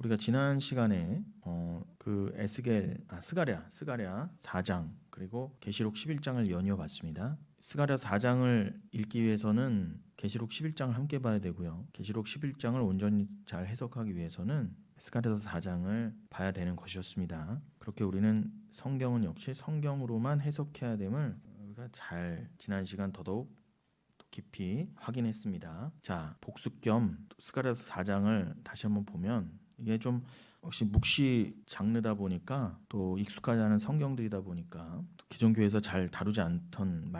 우리가 지난 시간에 그 스가랴 4장 그리고 계시록 11장을 연이어 봤습니다. 스가랴 4장을 읽기 위해서는 계시록 11장을 함께 봐야 되고요. 계시록 11장을 온전히 잘 해석하기 위해서는 스가랴 4장을 봐야 되는 것이었습니다. 그렇게 우리는 성경은 역시 성경으로만 해석해야 됨을 우리가 잘 지난 시간 더더욱 깊이 확인했습니다. 자, 복습 겸 스가랴 4장을 다시 한번 보면 이게 좀 역시 묵시 장르다 보니까 또 익숙하지 않은 성경들이다 보니까 또 기존 교회에서 잘 다루지 않던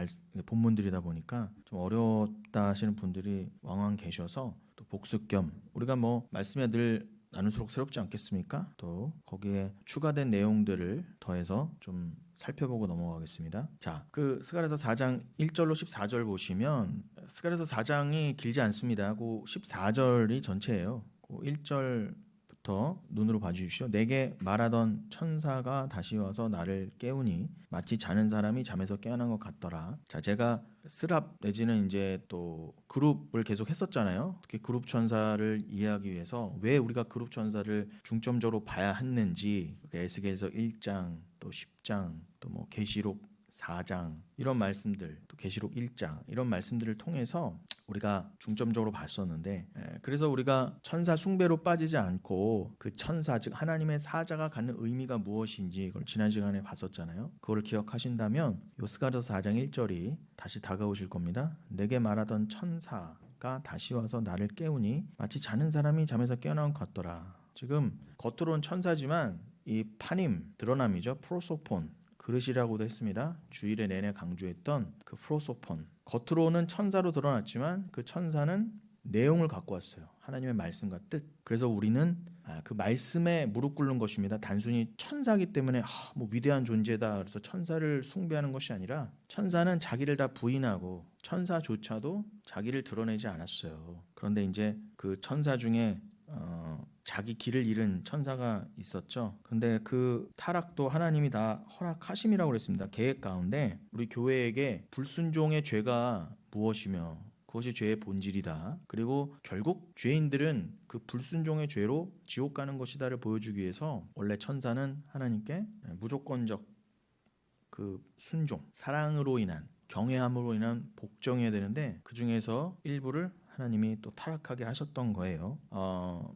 본문들이다 보니까 좀 어렵다 하시는 분들이 왕왕 계셔서 또 복습 겸 우리가 말씀에 늘 나눌수록 새롭지 않겠습니까? 또 거기에 추가된 내용들을 더해서 좀 살펴보고 넘어가겠습니다. 자, 그 스가랴서 4장 1절로 14절 보시면 스가랴서 4장이 길지 않습니다. 그 14절이 전체예요. 그 1절부터 눈으로 봐주십시오. 내게 말하던 천사가 다시 와서 나를 깨우니 마치 자는 사람이 잠에서 깨어난 것 같더라. 자, 제가 스랍 내지는 이제 또 그룹을 계속 했었잖아요. 특히 그룹 천사를 이해하기 위해서 왜 우리가 그룹 천사를 중점적으로 봐야 했는지 에스겔서 1장 또 10장 또 계시록 4장 이런 말씀들 또 계시록 1장 이런 말씀들을 통해서 우리가 중점적으로 봤었는데 그래서 우리가 천사 숭배로 빠지지 않고 그 천사 즉 하나님의 사자가 갖는 의미가 무엇인지 이걸 지난 시간에 봤었잖아요. 그걸 기억하신다면 요 스가랴서 4장 1절이 다시 다가오실 겁니다. 내게 말하던 천사가 다시 와서 나를 깨우니 마치 자는 사람이 잠에서 깨어난 것 같더라. 지금 겉으로는 천사지만 이 파님 드러남이죠. 프로소폰 그릇이라고도 했습니다. 주일에 내내 강조했던 그 프로소폰 겉으로는 천사로 드러났지만 그 천사는 내용을 갖고 왔어요. 하나님의 말씀과 뜻. 그래서 우리는 그 말씀에 무릎 꿇는 것입니다. 단순히 천사기 때문에 위대한 존재다 그래서 천사를 숭배하는 것이 아니라 천사는 자기를 다 부인하고 천사조차도 자기를 드러내지 않았어요. 그런데 이제 그 천사 중에 자기 길을 잃은 천사가 있었죠. 근데 그 타락도 하나님이 다 허락하심이라고 그랬습니다. 계획 가운데 우리 교회에게 불순종의 죄가 무엇이며 그것이 죄의 본질이다. 그리고 결국 죄인들은 그 불순종의 죄로 지옥 가는 것이다를 보여주기 위해서 원래 천사는 하나님께 무조건적 그 순종, 사랑으로 인한 경외함으로 인한 복종해야 되는데 그 중에서 일부를 하나님이 또 타락하게 하셨던 거예요.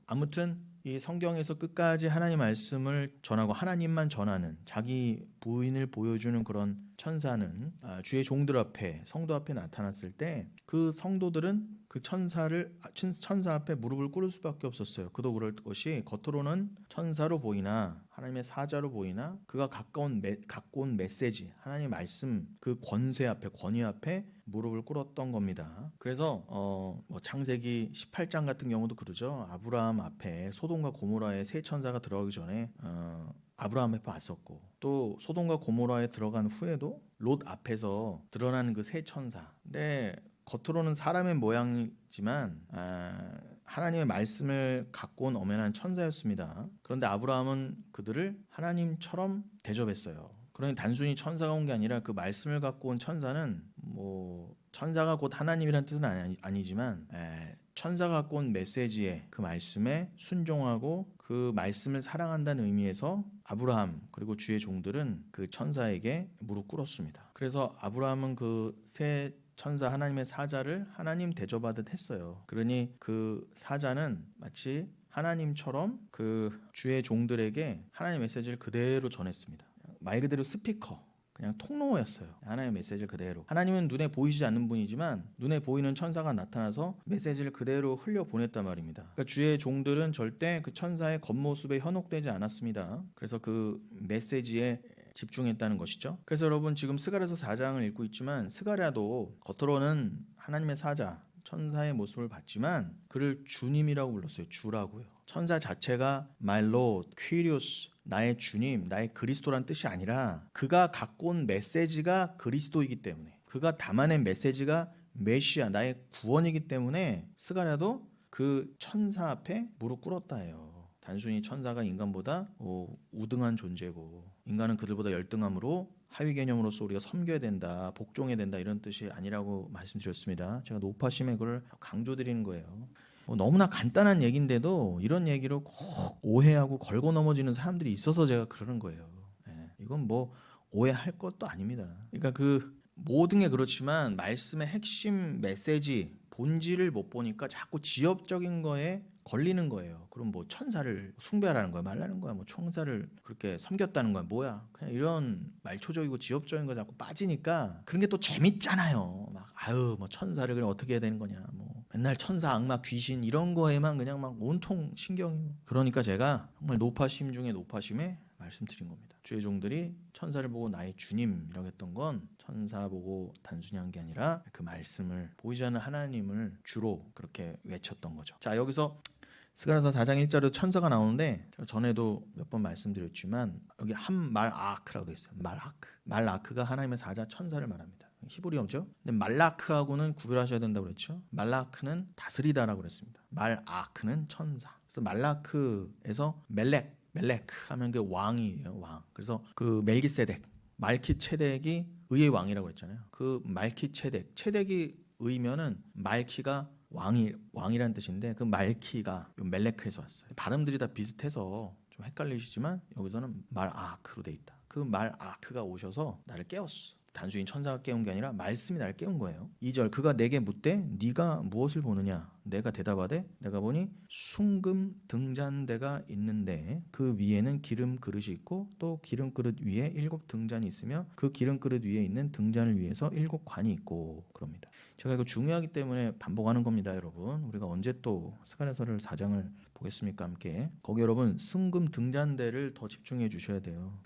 아무튼 이 성경에서 끝까지 하나님 말씀을 전하고 하나님만 전하는 자기 부인을 보여주는 그런 천사는 주의 종들 앞에 성도 앞에 나타났을 때 그 성도들은 그 천사 앞에 무릎을 꿇을 수밖에 없었어요. 그도 그럴 것이 겉으로는 천사로 보이나 하나님의 사자로 보이나 그가 갖고 온 메시지 하나님의 말씀 그 권위 앞에 무릎을 꿇었던 겁니다. 그래서 창세기 18장 같은 경우도 그러죠. 아브라함 앞에 소돔과 고모라의 세 천사가 들어가기 전에 아브라함 앞에 왔었고 또 소돔과 고모라에 들어간 후에도 롯 앞에서 드러나는 그 세 천사. 근데 겉으로는 사람의 모양이지만 하나님의 말씀을 갖고 온 엄연한 천사였습니다. 그런데 아브라함은 그들을 하나님처럼 대접했어요. 그러니 단순히 천사가 온 게 아니라 그 말씀을 갖고 온 천사는 천사가 곧 하나님이라는 뜻은 아니지만 천사가 갖고 온 메시지에 그 말씀에 순종하고 그 말씀을 사랑한다는 의미에서 아브라함 그리고 주의 종들은 그 천사에게 무릎 꿇었습니다. 그래서 아브라함은 그 세 천사 하나님의 사자를 하나님 대접하듯 했어요. 그러니 그 사자는 마치 하나님처럼 그 주의 종들에게 하나님의 메시지를 그대로 전했습니다. 말 그대로 스피커 그냥 통로였어요. 하나님의 메시지를 그대로. 하나님은 눈에 보이지 않는 분이지만 눈에 보이는 천사가 나타나서 메시지를 그대로 흘려보냈단 말입니다. 그러니까 주의 종들은 절대 그 천사의 겉모습에 현혹되지 않았습니다. 그래서 그 메시지에 집중했다는 것이죠. 그래서 여러분 지금 스가랴서 4장을 읽고 있지만 스가랴도 겉으로는 하나님의 사자 천사의 모습을 봤지만 그를 주님이라고 불렀어요. 주라고요. 천사 자체가 My Lord, Kyrios, 나의 주님, 나의 그리스도란 뜻이 아니라 그가 갖고 온 메시지가 그리스도이기 때문에 그가 담아낸 메시지가 메시아, 나의 구원이기 때문에 스가랴도 그 천사 앞에 무릎 꿇었다 해요. 단순히 천사가 인간보다 우등한 존재고 인간은 그들보다 열등함으로 하위 개념으로서 우리가 섬겨야 된다, 복종해야 된다 이런 뜻이 아니라고 말씀드렸습니다. 제가 높아심에 그걸 강조드리는 거예요. 뭐 너무나 간단한 얘기인데도 이런 얘기로 꼭 오해하고 걸고 넘어지는 사람들이 있어서 제가 그러는 거예요. 예, 이건 뭐 오해할 것도 아닙니다. 그러니까 그 모든 게 그렇지만 말씀의 핵심 메시지 본질을 못 보니까 자꾸 지엽적인 거에 걸리는 거예요. 그럼 뭐 천사를 숭배하라는 거야, 말라는 거야, 뭐 천사를 그렇게 섬겼다는 거야, 뭐야? 그냥 이런 말초적이고 지엽적인 거 자꾸 빠지니까 그런 게 또 재밌잖아요. 막 아유 뭐 천사를 그냥 어떻게 해야 되는 거냐, 뭐 맨날 천사, 악마, 귀신 이런 거에만 그냥 막 온통 신경이. 그러니까 제가 정말 노파심 중에 노파심에 말씀드린 겁니다. 주의 종들이 천사를 보고 나의 주님이라고 했던 건 천사 보고 단순히 한 게 아니라 그 말씀을 보이지 않는 하나님을 주로 그렇게 외쳤던 거죠. 자, 여기서 스가랴서 4장 1절에도 천사가 나오는데 제가 전에도 몇 번 말씀드렸지만 여기 한 말아크라고 되어 있어요. 말아크가 하나님의 사자 천사를 말합니다. 히브리어죠. 근데 말라크하고는 구별하셔야 된다고 그랬죠. 말라크는 다스리다라고 그랬습니다. 말아크는 천사. 그래서 말라크에서 멜렉 하면 그 왕이에요, 왕. 그래서 그 멜기세덱, 말키체덱이 의의 왕이라고 그랬잖아요. 그 체덱이 의면은 말키가 왕이라는 뜻인데 그 말키가 멜레크에서 왔어요. 발음들이 다 비슷해서 좀 헷갈리시지만 여기서는 말아크로 돼 있다. 그 말아크가 오셔서 나를 깨웠어. 단순히 천사가 깨운 게 아니라 말씀이 나를 깨운 거예요. 2절 그가 내게 묻되 네가 무엇을 보느냐? 내가 대답하되 내가 보니 숭금 등잔대가 있는데 그 위에는 기름 그릇이 있고 또 기름 그릇 위에 7 등잔이 있으며 그 기름 그릇 위에 있는 등잔을 위해서 7 관이 있고 그럽니다. 제가 이거 중요하기 때문에 반복하는 겁니다, 여러분. 우리가 언제 또 스가랴서를 4장을 보겠습니까, 함께. 거기 여러분 숭금 등잔대를 더 집중해 주셔야 돼요.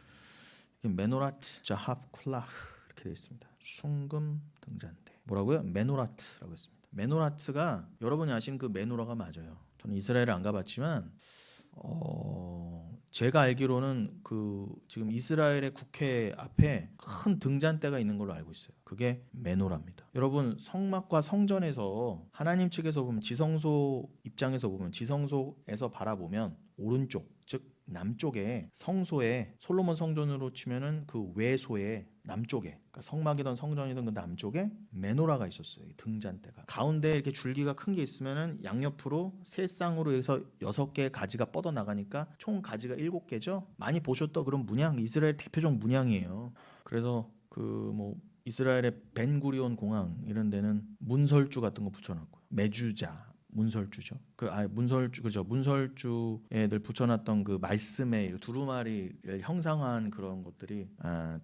메노라트 자합 쿨라흐 이렇게 되어 있습니다. 숭금 등잔대. 뭐라고요? 메노라트라고 했습니다. 메노라트가 여러분이 아시는 그 메노라가 맞아요. 저는 이스라엘을 안 가봤지만 제가 알기로는 그 지금 이스라엘의 국회 앞에 큰 등잔대가 있는 걸로 알고 있어요. 그게 메노라입니다. 여러분 성막과 성전에서 하나님 측에서 보면 지성소 입장에서 보면 지성소에서 바라보면 오른쪽 즉 남쪽에 성소에 솔로몬 성전으로 치면은 그 외소에 남쪽에 그러니까 성막이든 성전이든 그 남쪽에 메노라가 있었어요. 등잔대가 가운데 이렇게 줄기가 큰 게 있으면은 양옆으로 세 쌍으로 해서 6개의 가지가 뻗어 나가니까 총 가지가 7개죠. 많이 보셨던 그런 문양, 이스라엘 대표적 문양이에요. 그래서 그 뭐 이스라엘의 벤구리온 공항 이런 데는 문설주 같은 거 붙여놨고요. 메주자 문설주죠. 문설주에 늘 붙여놨던 그 말씀의 두루마리를 형상화한 그런 것들이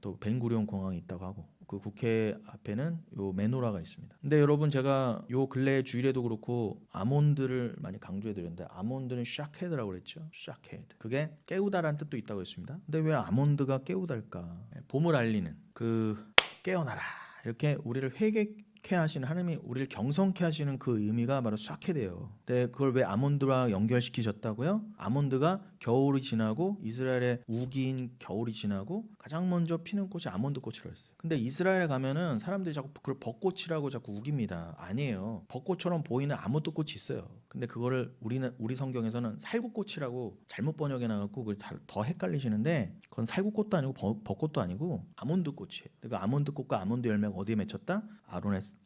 또 벤구리온 공항에 있다고 하고 그 국회 앞에는 요 메노라가 있습니다. 근데 여러분 제가 요 근래 주일에도 그렇고 아몬드를 많이 강조해드렸는데 아몬드는 샤케드라고 그랬죠. 샤케드. 그게 깨우다라는 뜻도 있다고 했습니다. 근데 왜 아몬드가 깨우달까? 봄을 알리는 그 깨어나라 이렇게 우리를 회개케 하시는 하나님이 우리를 경성케 하시는 그 의미가 바로 샤케드예요. 근데 그걸 왜 아몬드와 연결시키셨다고요? 아몬드가 겨울이 지나고 이스라엘의 우기인 겨울이 지나고 가장 먼저 피는 꽃이 아몬드 꽃이라고 했어요. 근데 이스라엘에 가면은 사람들이 자꾸 그걸 벚꽃이라고 자꾸 우깁니다. 아니에요. 벚꽃처럼 보이는 아몬드 꽃이 있어요. 근데 그거를 우리 성경에서는 살구꽃이라고 잘못 번역해 놔갖고 그걸 더 헷갈리시는데 그건 살구꽃도 아니고 벚꽃도 아니고 아몬드 꽃이에요. 그 아몬드 꽃과 아몬드 열매가 어디에 맺혔다?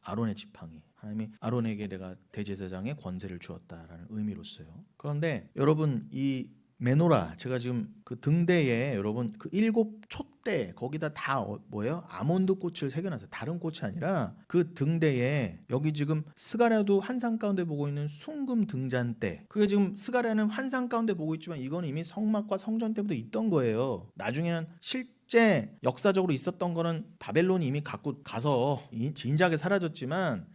아론의 지팡이. 하나님이 아론에게 내가 대제사장의 권세를 주었다라는 의미로서요. 그런데 여러분 이 메노라 제가 지금 그 등대에 여러분 그 7 촛대 거기다 다 뭐예요? 아몬드 꽃을 새겨놨어요. 다른 꽃이 아니라 그 등대에 여기 지금 스가랴도 환상 가운데 보고 있는 숭금 등잔대 그게 지금 스가랴는 환상 가운데 보고 있지만 이건 이미 성막과 성전 때부터 있던 거예요. 나중에는 실제 역사적으로 있었던 거는 바벨론이 이미 갖고 가서 진작에 사라졌지만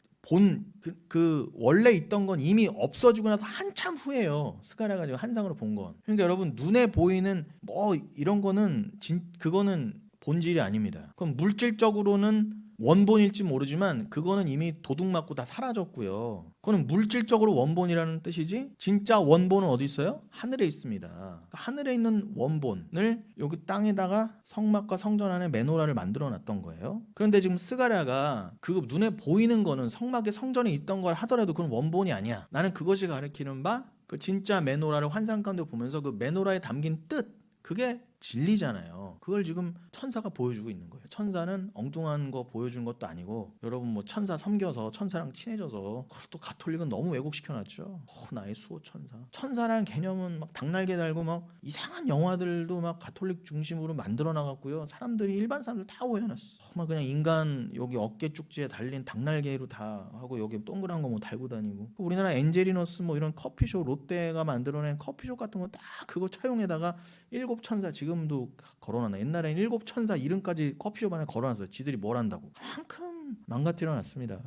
그 원래 있던 건 이미 없어지고 나서 한참 후에요. 스가랴가 지금 환상으로 본 건. 그러니까 여러분 눈에 보이는 뭐 이런 거는 그거는 본질이 아닙니다. 그럼 물질적으로는 원본일지 모르지만 그거는 이미 도둑 맞고 다 사라졌고요. 그거는 물질적으로 원본이라는 뜻이지 진짜 원본은 어디 있어요? 하늘에 있습니다. 하늘에 있는 원본을 여기 땅에다가 성막과 성전 안에 메노라를 만들어 놨던 거예요. 그런데 지금 스가랴가 그 눈에 보이는 거는 성막에 성전에 있던 걸 하더라도 그건 원본이 아니야. 나는 그것이 가리키는 바 그 진짜 메노라를 환상 가운데 보면서 그 메노라에 담긴 뜻 그게 진리잖아요. 있잖아요. 그걸 지금 천사가 보여주고 있는 거예요. 천사는 엉뚱한 거 보여준 것도 아니고, 여러분 뭐 천사 섬겨서 천사랑 친해져서, 또 가톨릭은 너무 왜곡시켜놨죠. 나의 수호 천사. 천사라는 개념은 막 닭날개 달고 막 이상한 영화들도 막 가톨릭 중심으로 만들어 나갔고요. 사람들이 일반 사람들 다 오해해놨어. 막 그냥 인간 여기 어깨 쭉지에 달린 닭날개로 다 하고 여기 동그란 거 뭐 달고 다니고, 우리나라 엔젤리너스 뭐 이런 커피숍, 롯데가 만들어낸 커피숍 같은 거 딱 그거 차용에다가 일곱 천사 지금도 걸어놨나. 옛날에는 일곱 천사 이름까지 커피숍 안에 걸어놨어요. 지들이 뭘 한다고. 그만큼 망가뜨려 놨습니다.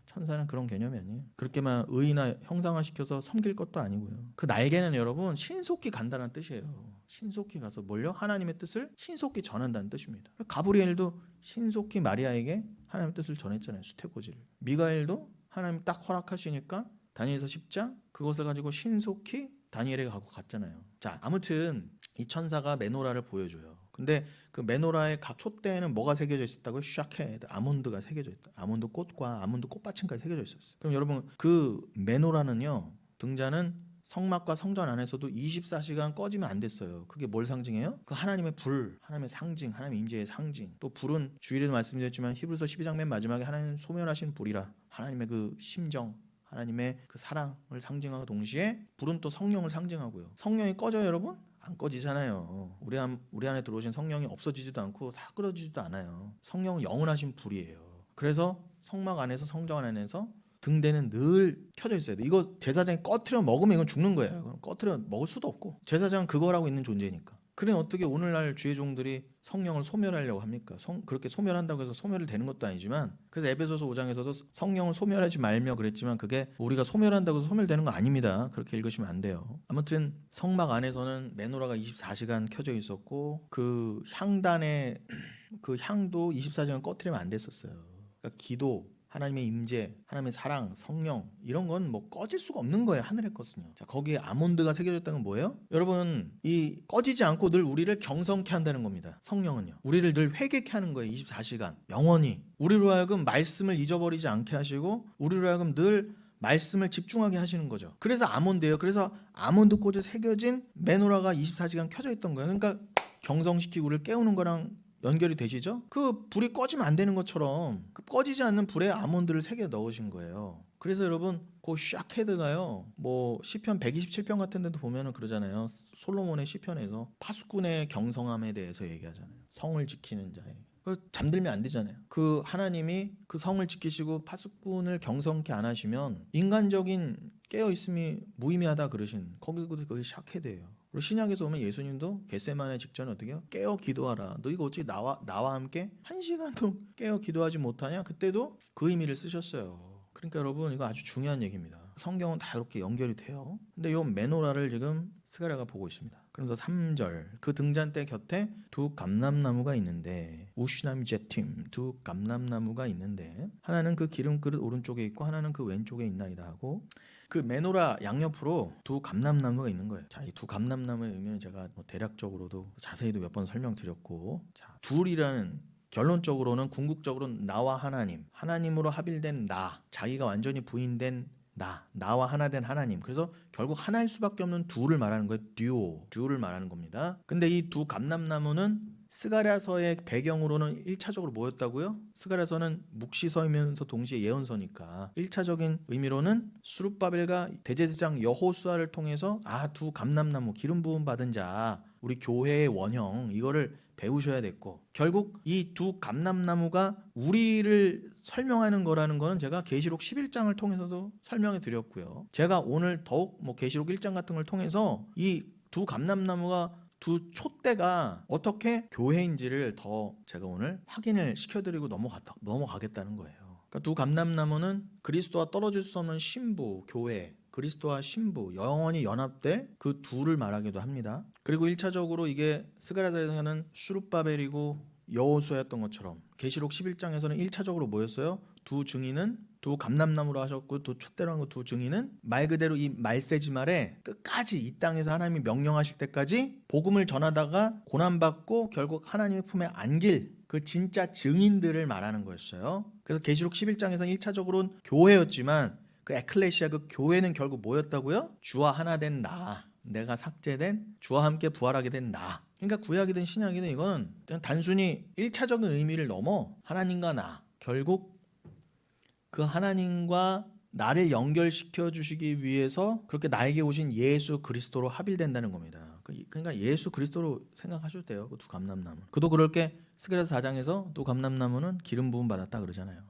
천사는 그런 개념이 아니에요. 그렇게만 의나 형상화시켜서 섬길 것도 아니고요. 그 날개는 여러분 신속히 간다는 뜻이에요. 신속히 가서 뭘요? 하나님의 뜻을 신속히 전한다는 뜻입니다. 가브리엘도 신속히 마리아에게 하나님의 뜻을 전했잖아요. 수태고지를. 미가엘도 하나님 딱 허락하시니까 다니엘서 10장 그것을 가지고 신속히 다니엘에게 가고 갔잖아요. 자, 아무튼 이 천사가 메노라를 보여줘요. 근데 그 메노라의 각 촛대에는 뭐가 새겨져 있었다고요? 샤케, 아몬드가 새겨져 있다. 아몬드 꽃과 아몬드 꽃받침까지 새겨져 있었어요. 그럼 여러분 그 메노라는요, 등자는 성막과 성전 안에서도 24시간 꺼지면 안 됐어요. 그게 뭘 상징해요? 그 하나님의 불, 하나님의 상징, 하나님의 임재의 상징. 또 불은 주일에도 말씀드렸지만 히브리서 12장 맨 마지막에 하나님 소멸하신 불이라, 하나님의 그 심정, 하나님의 그 사랑을 상징하고 동시에 불은 또 성령을 상징하고요. 성령이 꺼져요, 여러분? 안 꺼지잖아요. 우리 안에 들어오신 성령이 없어지지도 않고 사그러지지도 않아요. 성령은 영원하신 불이에요. 그래서 성막 안에서 성전 안에서 등대는 늘 켜져 있어야 돼. 이거 제사장이 꺼트려 먹으면 이건 죽는 거예요. 꺼트려 먹을 수도 없고, 제사장은 그거라고 있는 존재니까. 그래 어떻게 오늘날 주의 종들이 성령을 소멸하려고 합니까? 그렇게 소멸한다고 해서 소멸이 되는 것도 아니지만, 그래서 에베소서 5장에서도 성령을 소멸하지 말며 그랬지만 그게 우리가 소멸한다고 해서 소멸되는 거 아닙니다. 그렇게 읽으시면 안 돼요. 아무튼 성막 안에서는 메노라가 24시간 켜져 있었고, 그 향단의 그 향도 24시간 꺼트리면 안 됐었어요. 그러니까 기도, 하나님의 임재, 하나님의 사랑, 성령 이런 건 뭐 꺼질 수가 없는 거예요. 하늘의 것은요. 자, 거기에 아몬드가 새겨졌다는 건 뭐예요? 여러분, 이 꺼지지 않고 늘 우리를 경성케 한다는 겁니다. 성령은요. 우리를 늘 회개케 하는 거예요. 24시간 영원히. 우리로 하여금 말씀을 잊어버리지 않게 하시고, 우리로 하여금 늘 말씀을 집중하게 하시는 거죠. 그래서 아몬드예요. 그래서 아몬드 꽃에 새겨진 메노라가 24시간 켜져 있던 거예요. 그러니까 경성시키고 우리를 깨우는 거랑 연결이 되시죠? 그 불이 꺼지면 안 되는 것처럼 그 꺼지지 않는 불에 아몬드를 새겨 넣으신 거예요. 그래서 여러분 그 샤케드가요, 뭐 시편 127편 같은 데도 보면은 그러잖아요. 솔로몬의 시편에서 파수꾼의 경성함에 대해서 얘기하잖아요. 성을 지키는 자에. 잠들면 안 되잖아요. 그 하나님이 그 성을 지키시고 파수꾼을 경성케 안 하시면 인간적인 깨어있음이 무의미하다 그러신, 거기도 그게 샤케드예요. 그리고 신약에서 보면 예수님도 겟세마네 직전에 어떻게 해요? 깨어 기도하라. 너 이거 어찌 나와 함께 1시간도 깨어 기도하지 못하냐? 그때도 그 의미를 쓰셨어요. 그러니까 여러분 이거 아주 중요한 얘기입니다. 성경은 다 이렇게 연결이 돼요. 근데 이 메노라를 지금 스가랴가 보고 있습니다. 그래서 3절 그 등잔대 곁에 두 감람나무가 있는데, 우시나미 제팀 두 감람나무가 있는데, 하나는 그 기름그릇 오른쪽에 있고 하나는 그 왼쪽에 있나이다 하고, 그 메노라 양옆으로 두 감람나무가 있는 거예요. 자, 이 두 감람나무의 의미는 제가 뭐 대략적으로도 자세히도 몇 번 설명드렸고, 자, 둘이라는 결론적으로는 궁극적으로는 나와 하나님으로 합일된 나, 자기가 완전히 부인된 나와 하나 된 하나님. 그래서 결국 하나일 수밖에 없는 둘을 말하는 거예요. 듀오를 말하는 겁니다. 근데 이 두 감람나무는 스가랴서의 배경으로는 1차적으로 뭐였다고요? 스가랴서는 묵시서이면서 동시에 예언서니까 1차적인 의미로는 스룹바벨과 대제사장 여호수아를 통해서 두 감람나무, 기름 부음 받은 자, 우리 교회의 원형, 이거를 배우셔야 됐고, 결국 이 두 감람나무가 우리를 설명하는 거라는 거는 제가 계시록 11장을 통해서도 설명해 드렸고요. 제가 오늘 더욱 계시록 1장 같은 걸 통해서 이 두 감람나무가, 두 촛대가 어떻게 교회인지를 더 제가 오늘 확인을 시켜드리고 넘어가겠다는 거예요. 그러니까 두 감람나무는 그리스도와 떨어질 수 없는 신부, 교회, 그리스도와 신부, 영원히 연합될 그 둘을 말하기도 합니다. 그리고 1차적으로 이게 스가랴서에서는 수룹바벨이고 여호수아였던 것처럼 계시록 11장에서는 1차적으로 뭐였어요? 두 증인은 두 감람나무로 하셨고, 두 촛대로 한 거 두 증인은 말 그대로 이 말세지 말에 끝까지 이 땅에서 하나님이 명령하실 때까지 복음을 전하다가 고난받고 결국 하나님의 품에 안길 그 진짜 증인들을 말하는 거였어요. 그래서 계시록 11장에서는 1차적으로는 교회였지만 그 에클레시아, 그 교회는 결국 뭐였다고요? 주와 하나 된 나, 내가 삭제된 주와 함께 부활하게 된 나, 그러니까 구약이든 신약이든 이거는 그냥 단순히 1차적인 의미를 넘어 하나님과 나, 결국 그 하나님과 나를 연결시켜 주시기 위해서 그렇게 나에게 오신 예수 그리스도로 합일된다는 겁니다. 그러니까 예수 그리스도로 생각하셔도 돼요. 그 두 감람나무. 그도 그럴 게 스가랴서 4장에서 또 감람나무는 기름 부음 받았다 그러잖아요.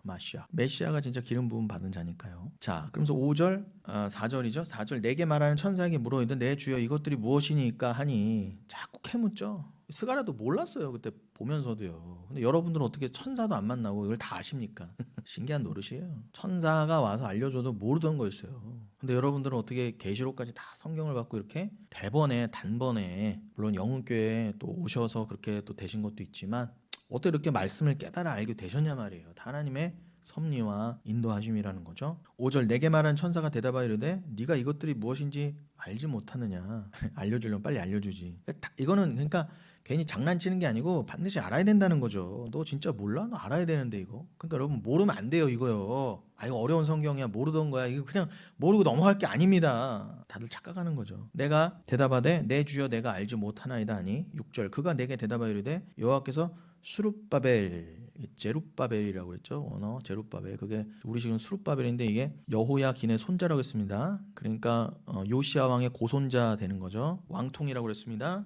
메시아가 진짜 기름 부음 받은 자니까요. 자, 그러면서 5절, 4절이죠. 4절 내게 말하는 천사에게 물어이르되 내 주여 이것들이 무엇이니까 하니 자꾸 캐묻죠. 스가랴도 몰랐어요. 그때 보면서도요. 근데 여러분들은 어떻게 천사도 안 만나고 이걸 다 아십니까? 신기한 노릇이에요. 천사가 와서 알려줘도 모르던 거였어요. 근데 여러분들은 어떻게 계시록까지 다 성경을 받고 이렇게 대번에 단번에 물론 영훈교회에 또 오셔서 그렇게 또 되신 것도 있지만 어떻게 이렇게 말씀을 깨달아 알게 되셨냐 말이에요. 하나님의 섭리와 인도하심이라는 거죠. 5절 내게 말한 천사가 대답하여 이르되 네가 이것들이 무엇인지 알지 못하느냐. 알려주려면 빨리 알려주지. 이거는 그러니까 괜히 장난치는 게 아니고 반드시 알아야 된다는 거죠. 너 진짜 몰라? 너 알아야 되는데 이거. 그러니까 여러분 모르면 안 돼요 이거요. 이거 어려운 성경이야 모르던 거야. 이거 그냥 모르고 넘어갈 게 아닙니다. 다들 착각하는 거죠. 내가 대답하되 내 주여 내가 알지 못하나이다 하니 6절 그가 내게 대답하여 이르되 여호와께서 수룹바벨 제룹바벨이라고 그랬죠. 언어 제룹바벨. 그게 우리식은 수룹바벨인데 이게 여호야긴의 손자라고 했습니다. 그러니까 요시야 왕의 고손자 되는 거죠. 왕통이라고 그랬습니다.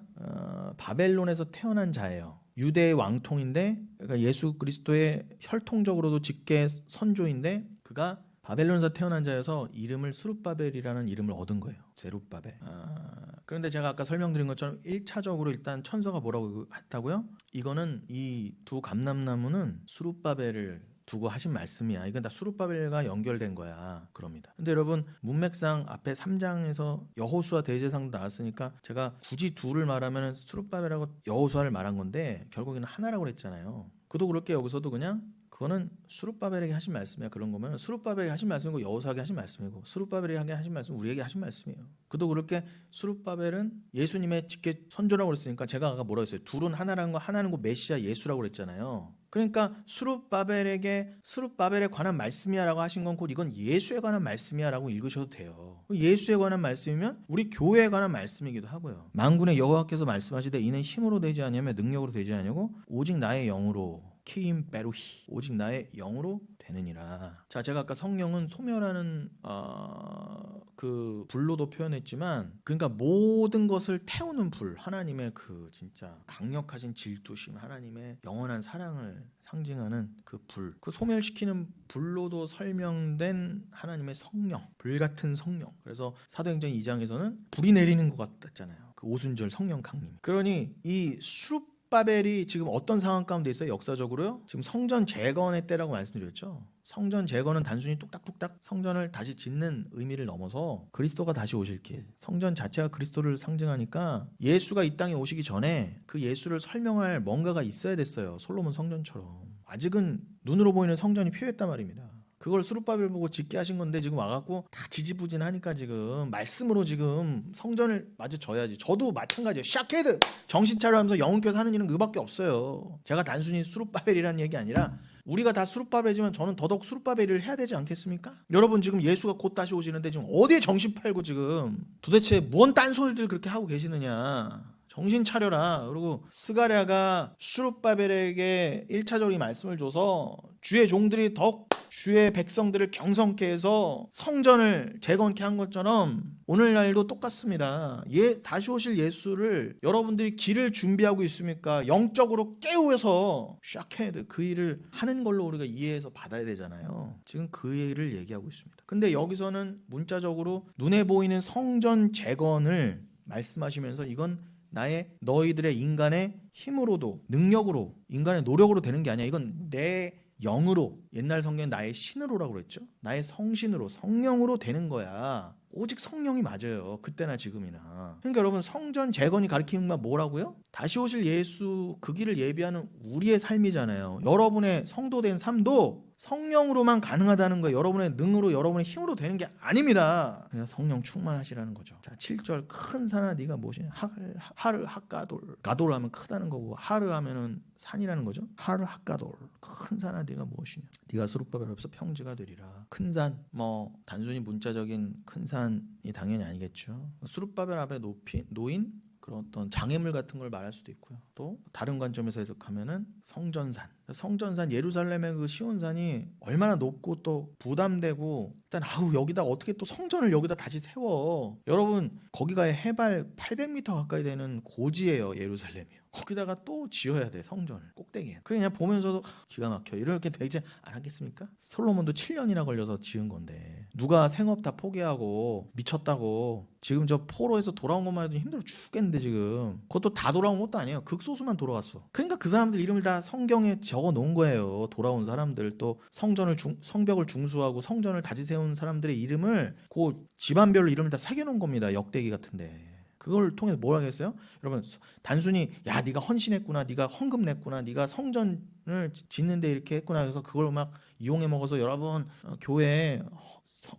바벨론에서 태어난 자예요. 유대의 왕통인데 그러니까 예수 그리스도의 혈통적으로도 직계 선조인데 그가 바벨론에서 태어난 자여서 이름을 수룹바벨이라는 이름을 얻은 거예요. 제룹바벨. 그런데 제가 아까 설명드린 것처럼 1차적으로 일단 천서가 뭐라고 했다고요? 이거는 이 두 감람나무는 수룹바벨을 두고 하신 말씀이야. 이건 다 수룹바벨과 연결된 거야. 그럽니다. 근데 여러분 문맥상 앞에 3장에서 여호수아 대제사장도 나왔으니까 제가 굳이 둘을 말하면 수룹바벨하고 여호수아를 말한 건데 결국에는 하나라고 그랬잖아요. 그도 그렇게 여기서도 그냥 그거는 수룹바벨에게 하신 말씀이야. 그런 거면 수룹바벨이 하신 말씀이고 여호수아에게 하신 말씀이고 수룹바벨에게 하신 말씀은 우리에게 하신 말씀이에요. 그도 그렇게 수룹바벨은 예수님의 직계 선조라고 그랬으니까 제가 아까 뭐라고 했어요? 둘은 하나라는 거 하나는 거 메시아 예수라고 그랬잖아요. 그러니까 수룹바벨에 관한 말씀이야라고 하신 건 곧 이건 예수에 관한 말씀이야라고 읽으셔도 돼요. 예수에 관한 말씀이면 우리 교회에 관한 말씀이기도 하고요. 만군의 여호와께서 말씀하시되 이는 힘으로 되지 아니하며 능력으로 되지 아니하고 오직 나의 영으로 키임 베루히 오직 나의 영으로 되느니라. 자, 제가 아까 성령은 소멸하는 그 불로도 표현했지만 그러니까 모든 것을 태우는 불, 하나님의 그 진짜 강력하신 질투심, 하나님의 영원한 사랑을 상징하는 그 불, 그 소멸시키는 불로도 설명된 하나님의 성령, 불같은 성령. 그래서 사도행전 2장에서는 불이 내리는 것 같았잖아요. 그 오순절 성령 강림. 그러니 이 수룹바벨이 지금 어떤 상황 가운데 있어요? 역사적으로요. 지금 성전 재건의 때라고 말씀드렸죠. 성전 재건은 단순히 뚝딱뚝딱 성전을 다시 짓는 의미를 넘어서 그리스도가 다시 오실 길. 성전 자체가 그리스도를 상징하니까 예수가 이 땅에 오시기 전에 그 예수를 설명할 뭔가가 있어야 됐어요. 솔로몬 성전처럼. 아직은 눈으로 보이는 성전이 필요했단 말입니다. 그걸 수룹바벨 보고 짓게 하신 건데 지금 와갖고 다 지지부진하니까 지금 말씀으로 지금 성전을 마저 져야지. 저도 마찬가지예요. 샤케드 정신 차려 하면서 영혼께서 하는 일은 그밖에 없어요. 제가 단순히 수룹바벨이라는 얘기 아니라 우리가 다 수룹바벨이지만 저는 더더욱 수룹바벨을 해야 되지 않겠습니까? 여러분 지금 예수가 곧 다시 오시는데 지금 어디에 정신 팔고 지금 도대체 뭔 딴소리들 그렇게 하고 계시느냐. 정신 차려라. 그리고 스가랴가 수룹바벨에게 1차적으로 말씀을 줘서 주의 종들이 더 주의 백성들을 경성케 해서 성전을 재건케 한 것처럼 오늘날도 똑같습니다. 다시 오실 예수를 여러분들이 길을 준비하고 있습니까? 영적으로 깨우어서 샤케드 그 일을 하는 걸로 우리가 이해해서 받아야 되잖아요. 지금 그 일을 얘기하고 있습니다. 근데 여기서는 문자적으로 눈에 보이는 성전 재건을 말씀하시면서 이건 너희들의 인간의 힘으로도 능력으로 인간의 노력으로 되는 게 아니야. 이건 내 영으로, 옛날 성경에 나의 신으로라고 그랬죠. 나의 성신으로, 성령으로 되는 거야. 오직 성령이 맞아요. 그때나 지금이나. 그러니까 여러분 성전 재건이 가리키는 건 뭐라고요? 다시 오실 예수 그 길을 예비하는 우리의 삶이잖아요. 여러분의 성도된 삶도 성령으로만 가능하다는 거예요. 여러분의 능으로 여러분의 힘으로 되는 게 아닙니다. 그냥 성령 충만하시라는 거죠. 자, 7절 큰 산아 네가 무엇이냐? 하르 핫가돌. 가돌 하면 크다는 거고 하르 하면은 산이라는 거죠. 하르 핫가돌. 큰 산아 네가 무엇이냐? 네가 수룹바벨 앞에서 평지가 되리라. 큰 산, 단순히 문자적인 큰 산이 당연히 아니겠죠. 수룹바벨 앞에 놓인 그런 어떤 장애물 같은 걸 말할 수도 있고요. 또 다른 관점에서 해석하면은 성전산. 성전산 예루살렘의 그 시온산이 얼마나 높고 또 부담되고 일단 여기다 어떻게 또 성전을 여기다 다시 세워. 여러분 거기가 해발 800m 가까이 되는 고지예요. 예루살렘이요. 거기다가 또 지어야 돼 성전을 꼭대기에. 그냥 보면서도 기가 막혀. 이렇게 되지 않았겠습니까? 솔로몬도 7년이나 걸려서 지은 건데 누가 생업 다 포기하고 미쳤다고 지금 저 포로에서 돌아온 것만 해도 힘들어 죽겠는데 지금 그것도 다 돌아온 것도 아니에요. 극소수만 돌아왔어. 그러니까 그 사람들 이름을 다 성경에 적어 놓은 거예요. 돌아온 사람들 또 성벽을 중수하고 성전을 다시 세운 사람들의 이름을 그 집안별로 이름을 다 새겨 놓은 겁니다. 역대기 같은데. 그걸 통해서 뭘 하겠어요? 여러분 단순히 야 네가 헌신했구나, 네가 헌금 냈구나, 네가 성전을 짓는데 이렇게 했구나 해서 그걸 막 이용해 먹어서 여러분 교회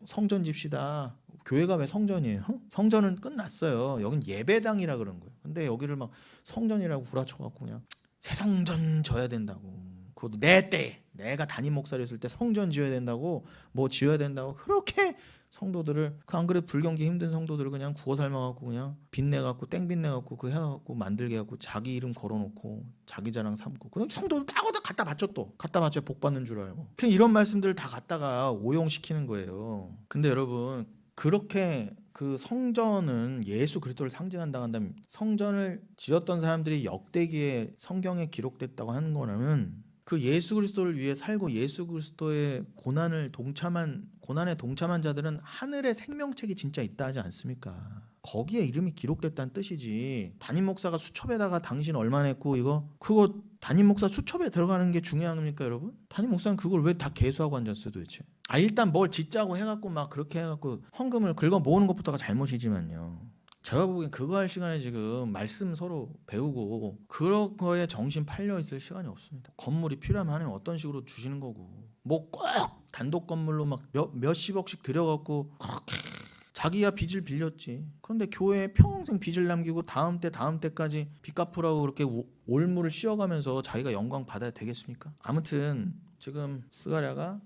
성전 집시다. 교회가 왜 성전이에요? 성전은 끝났어요. 여긴 예배당이라 그런 거예요. 근데 여기를 막 성전이라고 구라쳐갖고 그냥 새 성전 져야 된다고. 그것도 내 때 내가 담임 목사였을 때 성전 지어야 된다고 뭐 지어야 된다고 그렇게 성도들을 안 그래도 불경기 힘든 성도들을 그냥 구워 삶아갖고 그냥 빚내갖고 땡빚내갖고 그 해갖고 만들게 해갖고 자기 이름 걸어놓고 자기 자랑 삼고 그냥 성도들 다 갖다 바쳐 또 갖다 바쳐 복 받는 줄 알고 그냥 이런 말씀들을 다 갖다가 오용시키는 거예요. 근데 여러분 그렇게 그 성전은 예수 그리스도를 상징한다고 한다면 성전을 지었던 사람들이 역대기에 성경에 기록됐다고 하는 거는 그 예수 그리스도를 위해 살고 예수 그리스도의 고난에 동참한 자들은 하늘의 생명책이 진짜 있다 하지 않습니까? 거기에 이름이 기록됐다는 뜻이지. 담임 목사가 수첩에다가 당신 얼마 냈고 그거 담임 목사 수첩에 들어가는 게 중요한 겁니까 여러분? 담임 목사는 그걸 왜 다 개수하고 앉았어요 도대체? 일단 뭘 짓자고 해갖고 막 그렇게 해갖고 헌금을 긁어 모으는 것부터가 잘못이지만요. 제가 보기엔 그거 할 시간에 지금 말씀 서로 배우고 그런 거에 정신 팔려 있을 시간이 없습니다. 건물이 필요하면 어떤 식으로 주시는 거고 뭐 꼭 단독 건물로 막 몇십억씩 들여갖고 그렇게 자기야 빚을 빌렸지. 그런데 교회에 평생 빚을 남기고 다음 때까지 빚 갚으라고 그렇게 올무를 씌워가면서 자기가 영광 받아야 되겠습니까? 아무튼 지금 스가랴가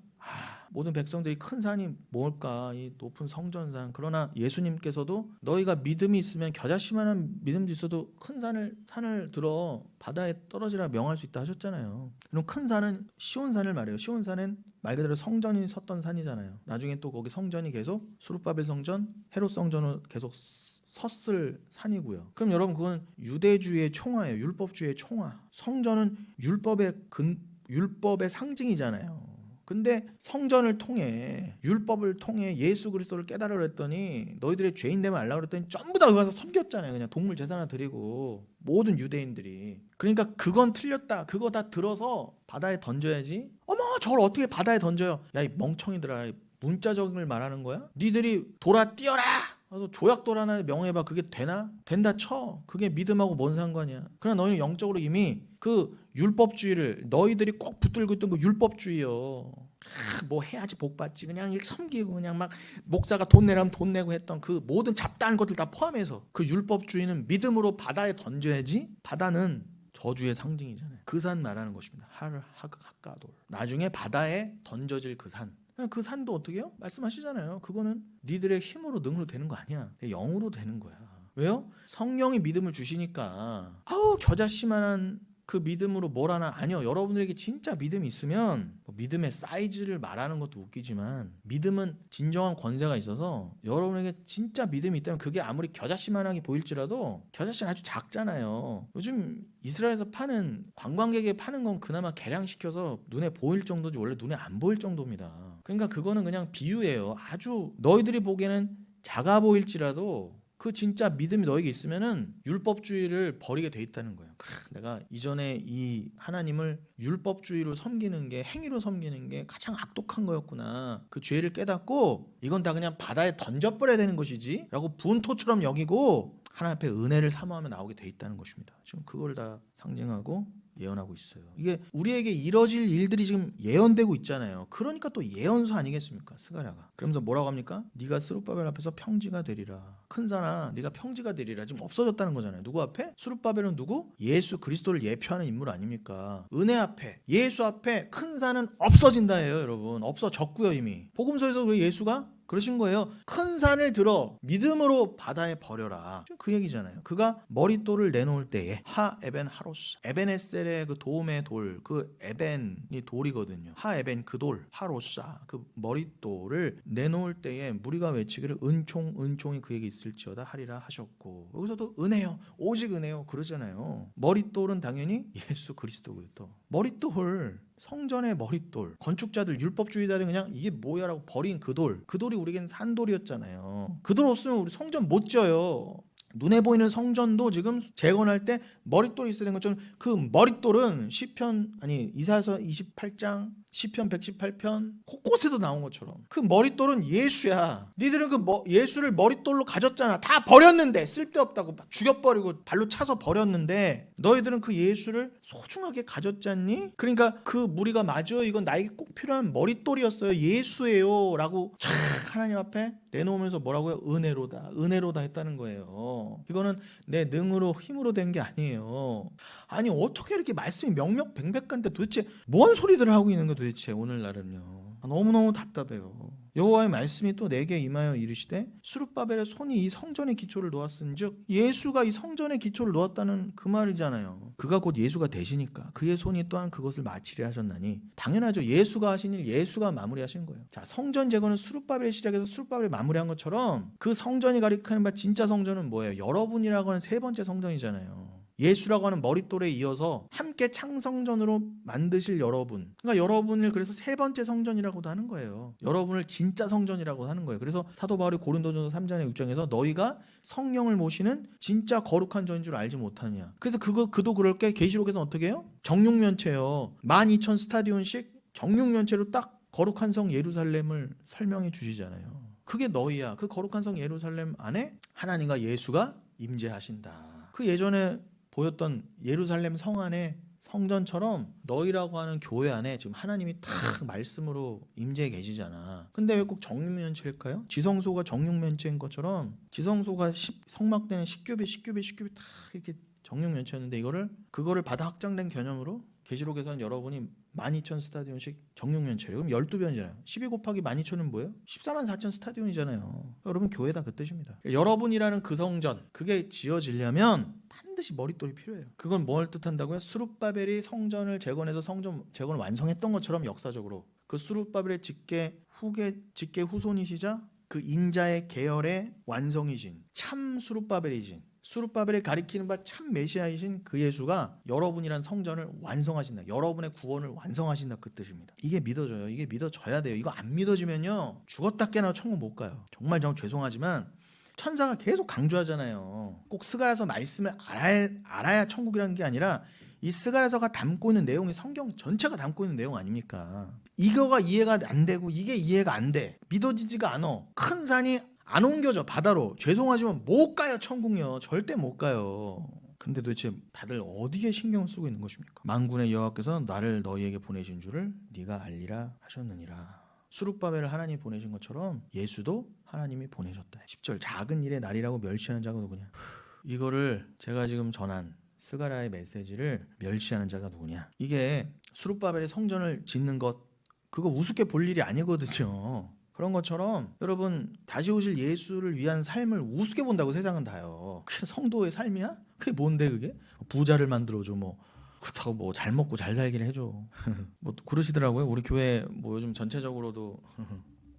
모든 백성들이 큰 산이 뭘까? 이 높은 성전산. 그러나 예수님께서도 너희가 믿음이 있으면 겨자씨만한 믿음도 있어도 큰 산을 들어 바다에 떨어지라 명할 수 있다 하셨잖아요. 그럼 큰 산은 시온산을 말해요. 시온산은 말 그대로 성전이 섰던 산이잖아요. 나중에 또 거기 성전이 계속 수룹바벨 성전, 헤롯 성전으로 계속 섰을 산이고요. 그럼 여러분 그건 유대주의의 총화예요. 율법주의의 총화. 성전은 율법의 상징이잖아요. 근데 성전을 통해 율법을 통해 예수 그리스도를 깨달으라 그랬더니 너희들의 죄인 되면 알라 그랬더니 전부 다 가서 섬겼잖아요. 그냥 동물 제사 하나 드리고 모든 유대인들이. 그러니까 그건 틀렸다. 그거 다 들어서 바다에 던져야지. 어머 저걸 어떻게 바다에 던져요? 야 이 멍청이들아. 문자적인 말하는 거야? 니들이 돌아 뛰어라. 그래서 조약돌 하나 명해봐. 그게 되나? 된다 쳐. 그게 믿음하고 뭔 상관이야. 그러나 너희는 영적으로 이미 그 율법주의를 너희들이 꼭 붙들고 있던 그 율법주의요. 뭐 해야지 복 받지. 그냥 섬기고 그냥 막 목사가 돈 내라면 돈 내고 했던 그 모든 잡다한 것들 다 포함해서 그 율법주의는 믿음으로 바다에 던져야지. 바다는 저주의 상징이잖아요. 그 산 말하는 것입니다. 하가돌. 나중에 바다에 던져질 그 산. 그 산도 어떻게 해요? 말씀하시잖아요. 그거는 니들의 힘으로 능으로 되는 거 아니야. 영으로 되는 거야. 왜요? 성령이 믿음을 주시니까 겨자씨만한 그 믿음으로 뭘 하나? 아니요. 여러분들에게 진짜 믿음이 있으면 믿음의 사이즈를 말하는 것도 웃기지만 믿음은 진정한 권세가 있어서 여러분에게 진짜 믿음이 있다면 그게 아무리 겨자씨만하게 보일지라도 겨자씨는 아주 작잖아요. 요즘 이스라엘에서 파는 관광객에 파는 건 그나마 개량시켜서 눈에 보일 정도지 원래 눈에 안 보일 정도입니다. 그러니까 그거는 그냥 비유예요. 아주 너희들이 보기에는 작아 보일지라도 그 진짜 믿음이 너에게 있으면은 율법주의를 버리게 돼 있다는 거예요. 내가 이전에 이 하나님을 율법주의로 섬기는 게 행위로 섬기는 게 가장 악독한 거였구나. 그 죄를 깨닫고 이건 다 그냥 바다에 던져버려야 되는 것이지 라고 분토처럼 여기고 하나님 앞에 은혜를 사모하며 나오게 돼 있다는 것입니다. 지금 그걸 다 상징하고 예언하고 있어요. 이게 우리에게 이뤄질 일들이 지금 예언되고 있잖아요. 그러니까 또 예언서 아니겠습니까? 스가랴가. 그러면서 뭐라고 합니까? 네가 스룹바벨 앞에서 평지가 되리라. 큰 산아 네가 평지가 되리라. 지금 없어졌다는 거잖아요. 누구 앞에? 스룹바벨은 누구? 예수 그리스도를 예표하는 인물 아닙니까? 은혜 앞에 예수 앞에 큰 산은 없어진다예요. 여러분 없어졌고요. 이미 복음서에서 왜 예수가 그러신 거예요. 큰 산을 들어 믿음으로 바다에 버려라. 그 얘기잖아요. 그가 머릿돌을 내놓을 때에 하 에벤 하로스, 에벤에셀의 그 도움의 돌, 그 에벤이 돌이거든요. 하 에벤 그 돌, 하로사 그 머릿돌을 내놓을 때에 무리가 외치기를 은총이 그에게 있을지어다 하리라 하셨고, 여기서도 은혜요, 오직 은혜요 그러잖아요. 머릿돌은 당연히 예수 그리스도고요. 또 머릿돌, 성전의 머릿돌, 건축자들 율법주의자들은 그냥 이게 뭐야라고 버린 그 돌이 우리에겐 산돌이었잖아요. 그 돌 없으면 우리 성전 못 지어요. 눈에 보이는 성전도 지금 재건할 때 머릿돌이 있어야 되는 것처럼 그 머릿돌은 이사야서 28장, 시편 118편 곳곳에도 나온 것처럼 그 머릿돌은 예수야. 니들은 예수를 머릿돌로 가졌잖아. 다 버렸는데, 쓸데없다고 막 죽여버리고 발로 차서 버렸는데 너희들은 그 예수를 소중하게 가졌잖니? 그러니까 그 무리가 맞아요, 이건 나에게 꼭 필요한 머릿돌이었어요, 예수예요 라고 촥 하나님 앞에 내놓으면서 뭐라고요? 은혜로다 했다는 거예요. 이거는 내 능으로 힘으로 된 게 아니에요. 아니 어떻게 이렇게 말씀이 명명백백한데 도대체 뭔 소리들을 하고 있는 거 도대체 오늘날은요. 너무너무 답답해요. 여호와의 말씀이 또 내게 임하여 이르시되 수룹바벨의 손이 이 성전의 기초를 놓았은즉, 예수가 이 성전의 기초를 놓았다는 그 말이잖아요. 그가 곧 예수가 되시니까 그의 손이 또한 그것을 마치려 하셨나니, 당연하죠. 예수가 하신 일 예수가 마무리하신 거예요. 자, 성전 재건은 수룹바벨의 시작에서 수룹바벨이 마무리한 것처럼 그 성전이 가리키는 바 진짜 성전은 뭐예요? 여러분이라고 하는 세 번째 성전이잖아요. 예수라고 하는 머릿돌에 이어서 함께 창성전으로 만드실 여러분, 그러니까 여러분을 그래서 세 번째 성전이라고도 하는 거예요. 여러분을 진짜 성전이라고 하는 거예요. 그래서 사도 바울이 고린도전서 3장의 6장에서 너희가 성령을 모시는 진짜 거룩한 전인 줄 알지 못하냐. 그래서 그도 그럴 게 계시록에서 어떻게 해요? 정육면체요. 12,000 스타디온씩 정육면체로 딱 거룩한 성 예루살렘을 설명해 주시잖아요. 그게 너희야. 그 거룩한 성 예루살렘 안에 하나님과 예수가 임재하신다. 그 예전에 보였던 예루살렘 성 안에 성전처럼 너희라고 하는 교회 안에 지금 하나님이 탁 말씀으로 임재해 계시잖아. 근데 왜 꼭 정육면체일까요? 지성소가 정육면체인 것처럼 지성소가 성막대는 10규빗 탁 이렇게 정육면체였는데 그거를 받아 확장된 개념으로 계시록에서는 여러분이 12,000 스타디온씩 정육면체예요. 그럼 12변이잖아요. 12 곱하기 12,000은 뭐예요? 144,000 스타디온이잖아요. 여러분 교회다 그 뜻입니다. 여러분이라는 그 성전, 그게 지어지려면 반드시 머릿돌이 필요해요. 그건 뭘 뜻한다고요? 수룹바벨이 성전을 재건해서 성전 재건을 완성했던 것처럼 역사적으로 그 수룹바벨의 직계 후손이시자 그 인자의 계열의 완성이신 참 수룹바벨이신, 수룹바벨이 가리키는 바 참 메시아이신 그 예수가 여러분이란 성전을 완성하신다. 여러분의 구원을 완성하신다 그 뜻입니다. 이게 믿어져요. 이게 믿어져야 돼요. 이거 안 믿어지면요 죽었다 깨나 천국 못 가요. 정말 죄송하지만 천사가 계속 강조하잖아요. 꼭 스가랴서 말씀을 알아야 천국이라는 게 아니라 이 스가랴서가 담고 있는 내용이 성경 전체가 담고 있는 내용 아닙니까? 이거가 이해가 안 되고 이게 이해가 안 돼. 믿어지지가 않아. 큰 산이 안 옮겨져 바다로. 죄송하지만 못 가요 천국요. 절대 못 가요. 근데 도대체 다들 어디에 신경을 쓰고 있는 것입니까? 만군의 여호와께서 나를 너희에게 보내신 줄을 네가 알리라 하셨느니라. 수룹바벨을 하나님이 보내신 것처럼 예수도 하나님이 보내셨다. 10절 작은 일의 날이라고 멸시하는 자가 누구냐. 이거를 제가 지금 전한 스가랴의 메시지를 멸시하는 자가 누구냐. 이게 수룹바벨의 성전을 짓는 것, 그거 우습게 볼 일이 아니거든요. 그런 것처럼 여러분 다시 오실 예수를 위한 삶을 우습게 본다고 세상은 다요. 그게 성도의 삶이야? 그게 뭔데 그게? 부자를 만들어줘 그렇다고 잘 먹고 잘 살기를 해줘. 그러시더라고요. 우리 교회 요즘 전체적으로도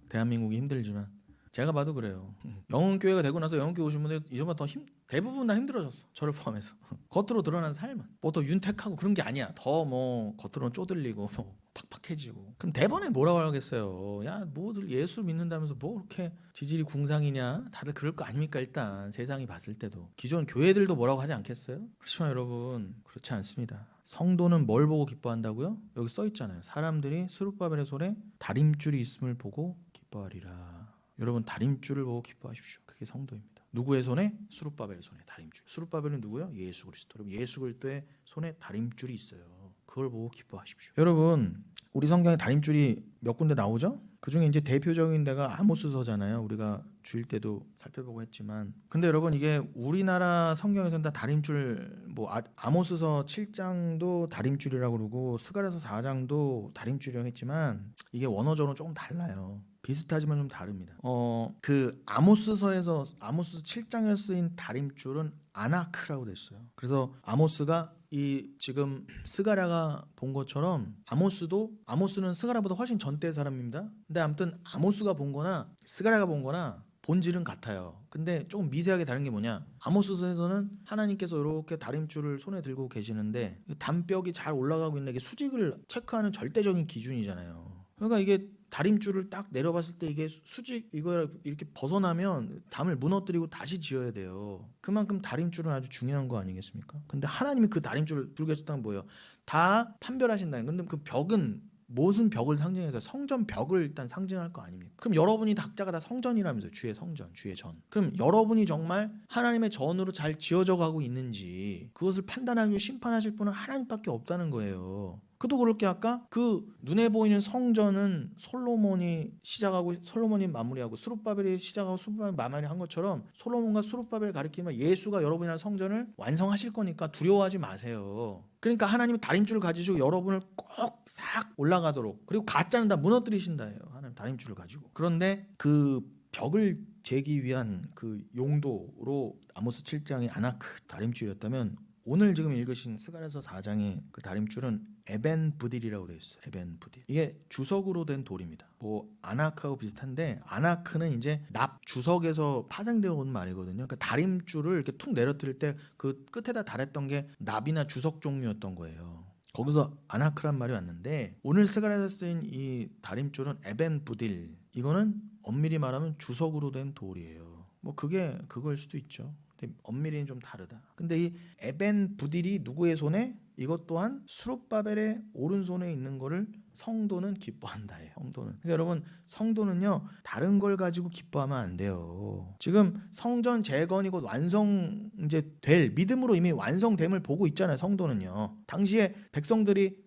대한민국이 힘들지만 제가 봐도 그래요. 영흥교회가 되고 나서 영흥교회 오신 분들 이전보다 대부분 다 힘들어졌어. 저를 포함해서. 겉으로 드러난 삶은 더 윤택하고 그런 게 아니야. 더 겉으로는 쪼들리고 팍팍해지고. 그럼 대번에 뭐라고 하겠어요. 야 뭐들 예수 믿는다면서 그렇게 지질이 궁상이냐. 다들 그럴 거 아닙니까. 일단 세상이 봤을 때도 기존 교회들도 뭐라고 하지 않겠어요. 그렇지만 여러분 그렇지 않습니다. 성도는 뭘 보고 기뻐한다고요? 여기 써 있잖아요. 사람들이 수룹바벨의 손에 다림줄이 있음을 보고 기뻐하리라. 여러분 다림줄을 보고 기뻐하십시오. 그게 성도입니다. 누구의 손에? 수룹바벨의 손에 다림줄. 수룹바벨은 누구요? 예수 그리스도. 여러분 예수 그리스도의 손에 다림줄이 있어요. 그걸 보고 기뻐하십시오. 여러분 우리 성경에 다림줄이 몇 군데 나오죠? 그중에 이제 대표적인 데가 아모스서잖아요. 우리가 주일 때도 살펴보고 했지만, 근데 여러분 이게 우리나라 성경에서는 다 다림줄, 아모스서 7장도 다림줄이라고 그러고 스가랴서 4장도 다림줄이라고 했지만 이게 원어적으로 조금 달라요. 비슷하지만 좀 다릅니다. 그 아모스서에서 아모스 7장에 쓰인 다림줄은 아나크라고 됐어요. 그래서 아모스가 이 지금 스가랴가 본 것처럼 아모스는 스가랴보다 훨씬 전대 사람입니다. 근데 아무튼 아모스가 본 거나 스가랴가 본 거나 본질은 같아요. 근데 조금 미세하게 다른 게 뭐냐? 아모스서에서는 하나님께서 이렇게 다림줄을 손에 들고 계시는데 담벽이 잘 올라가고 있는 게 수직을 체크하는 절대적인 기준이잖아요. 그러니까 이게 다림줄을 딱 내려봤을 때 이게 수직 이거 이렇게 벗어나면 담을 무너뜨리고 다시 지어야 돼요. 그만큼 다림줄은 아주 중요한 거 아니겠습니까? 근데 하나님이 그 다림줄을 들고 계셨다는 뭐예요? 다 판별하신다는. 근데 그 벽은 무슨 벽을 상징해서 성전 벽을 일단 상징할 거 아닙니까? 그럼 여러분이 각자가 다 성전이라면서요. 주의 성전, 주의 전. 그럼 여러분이 정말 하나님의 전으로 잘 지어져 가고 있는지 그것을 판단하고 심판하실 분은 하나님밖에 없다는 거예요. 그도 그렇게 아까 그 눈에 보이는 성전은 솔로몬이 시작하고 솔로몬이 마무리하고 스룹바벨이 시작하고 스룹바벨이 마무리한 것처럼 솔로몬과 스룹바벨을 가리키면 예수가 여러분이라는 성전을 완성하실 거니까 두려워하지 마세요. 그러니까 하나님이 다림줄을 가지시고 여러분을 꼭 싹 올라가도록, 그리고 가짜는 다 무너뜨리신다예요. 하나님 다림줄을 가지고. 그런데 그 벽을 재기 위한 그 용도로 아모스 7장의 아나크 다림줄이었다면 오늘 지금 읽으신 스가랴서 4장의 그 다림줄은 에벤부딜이라고 되어 있어요. 에벤부딜. 이게 주석으로 된 돌입니다. 뭐 아나크하고 비슷한데 아나크는 이제 납주석에서 파생되어 온 말이거든요. 그러니까 다림줄을 이렇게 툭 내려뜨릴 때 그 끝에다 달았던 게 납이나 주석 종류였던 거예요. 거기서 아나크란 말이 왔는데 오늘 스가랴에서 쓰인 이 다림줄은 에벤부딜. 이거는 엄밀히 말하면 주석으로 된 돌이에요. 뭐 그게 그거일 수도 있죠. 엄밀히는 좀 다르다. 근데 이 에벤부딜이 누구의 손에? 이것 또한 스룹바벨의 오른손에 있는 거를 성도는 기뻐한다예요. 성도는. 그러니까 여러분 성도는요 다른 걸 가지고 기뻐하면 안 돼요. 지금 성전 재건이 곧 완성 이제 될 믿음으로 이미 완성됨을 보고 있잖아요. 성도는요. 당시에 백성들이